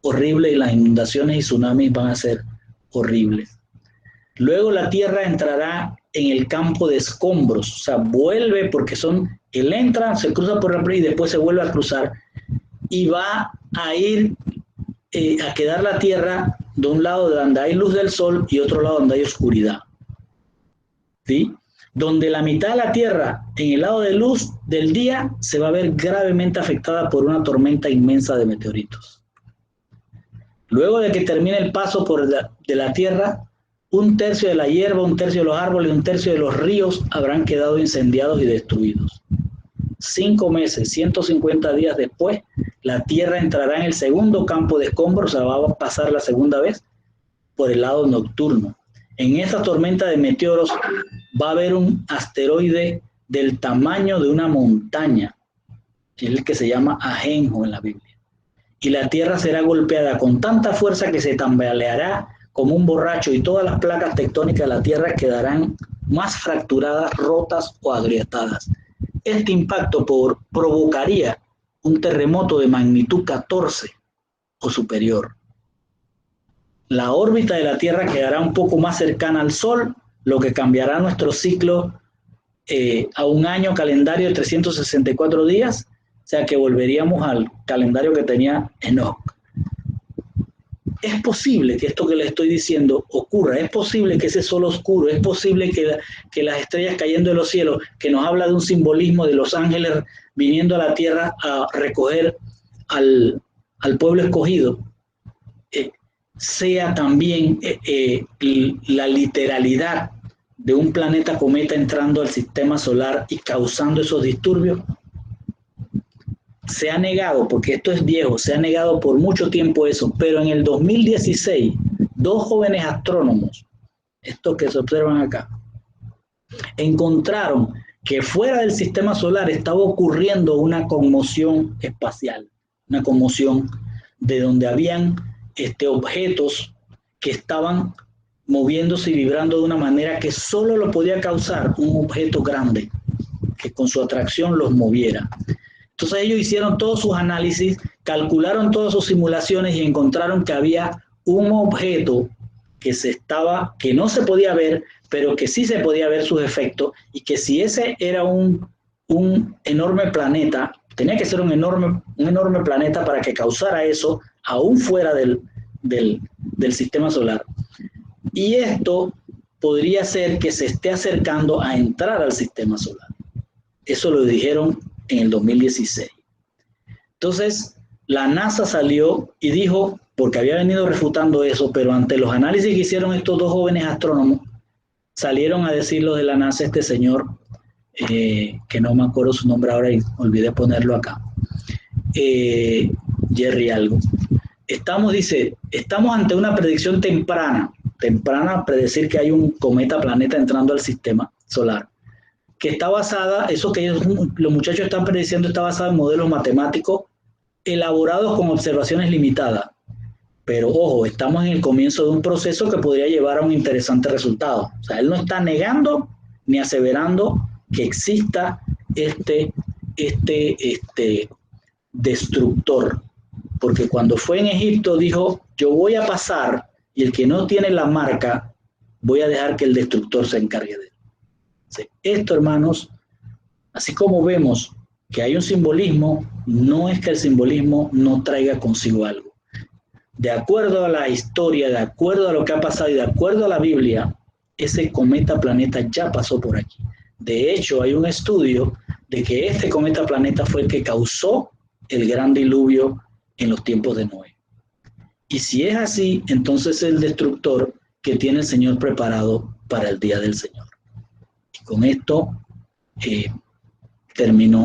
horribles y las inundaciones y tsunamis van a ser horribles. Luego la Tierra entrará en el campo de escombros, o sea, vuelve porque él entra, se cruza por la playa y después se vuelve a cruzar y va a ir a quedar la Tierra de un lado donde hay luz del sol y otro lado donde hay oscuridad. ¿Sí? Donde la mitad de la Tierra, en el lado de luz del día, se va a ver gravemente afectada por una tormenta inmensa de meteoritos. Luego de que termine el paso de la Tierra, 1/3 de la hierba, 1/3 de los árboles, 1/3 de los ríos habrán quedado incendiados y destruidos. 5 meses, 150 días después, la Tierra entrará en el segundo campo de escombros, o sea, va a pasar la segunda vez por el lado nocturno. En esa tormenta de meteoros va a haber un asteroide del tamaño de una montaña, el que se llama Ajenjo en la Biblia. Y la Tierra será golpeada con tanta fuerza que se tambaleará como un borracho y todas las placas tectónicas de la Tierra quedarán más fracturadas, rotas o agrietadas. Este impacto provocaría un terremoto de magnitud 14 o superior. La órbita de la Tierra quedará un poco más cercana al Sol, lo que cambiará nuestro ciclo a un año calendario de 364 días, o sea que volveríamos al calendario que tenía Enoch. Es posible que esto que les estoy diciendo ocurra, es posible que ese sol oscuro, es posible que las estrellas cayendo de los cielos, que nos habla de un simbolismo de los ángeles viniendo a la tierra a recoger al pueblo escogido, sea también la literalidad de un planeta cometa entrando al sistema solar y causando esos disturbios. Se ha negado, porque esto es viejo, se ha negado por mucho tiempo eso, pero en el 2016, 2 jóvenes astrónomos, estos que se observan acá, encontraron que fuera del sistema solar estaba ocurriendo una conmoción espacial, una conmoción de donde habían objetos que estaban moviéndose y vibrando de una manera que solo lo podía causar un objeto grande, que con su atracción los moviera. Entonces ellos hicieron todos sus análisis, calcularon todas sus simulaciones y encontraron que había un objeto que no se podía ver, pero que sí se podía ver sus efectos, y que si ese era un enorme planeta, tenía que ser un enorme planeta para que causara eso, aún fuera del sistema solar. Y esto podría ser que se esté acercando a entrar al sistema solar. Eso lo dijeron en el 2016. Entonces, la NASA salió y dijo, porque había venido refutando eso, pero ante los análisis que hicieron estos 2 jóvenes astrónomos, salieron a decir los de la NASA, este señor, que no me acuerdo su nombre ahora y olvidé ponerlo acá, Jerry algo. Estamos ante una predicción temprana, predecir que hay un cometa planeta entrando al sistema solar, que está basada, eso que los muchachos están prediciendo está basado en modelos matemáticos elaborados con observaciones limitadas. Pero ojo, estamos en el comienzo de un proceso que podría llevar a un interesante resultado. O sea, él no está negando ni aseverando que exista este destructor. Porque cuando fue en Egipto dijo, yo voy a pasar y el que no tiene la marca, voy a dejar que el destructor se encargue de él. Sí. Esto, hermanos, así como vemos que hay un simbolismo, no es que el simbolismo no traiga consigo algo. De acuerdo a la historia, de acuerdo a lo que ha pasado y de acuerdo a la Biblia, ese cometa planeta ya pasó por aquí. De hecho, hay un estudio de que este cometa planeta fue el que causó el gran diluvio en los tiempos de Noé. Y si es así, entonces es el destructor que tiene el Señor preparado para el día del Señor. Y con esto terminó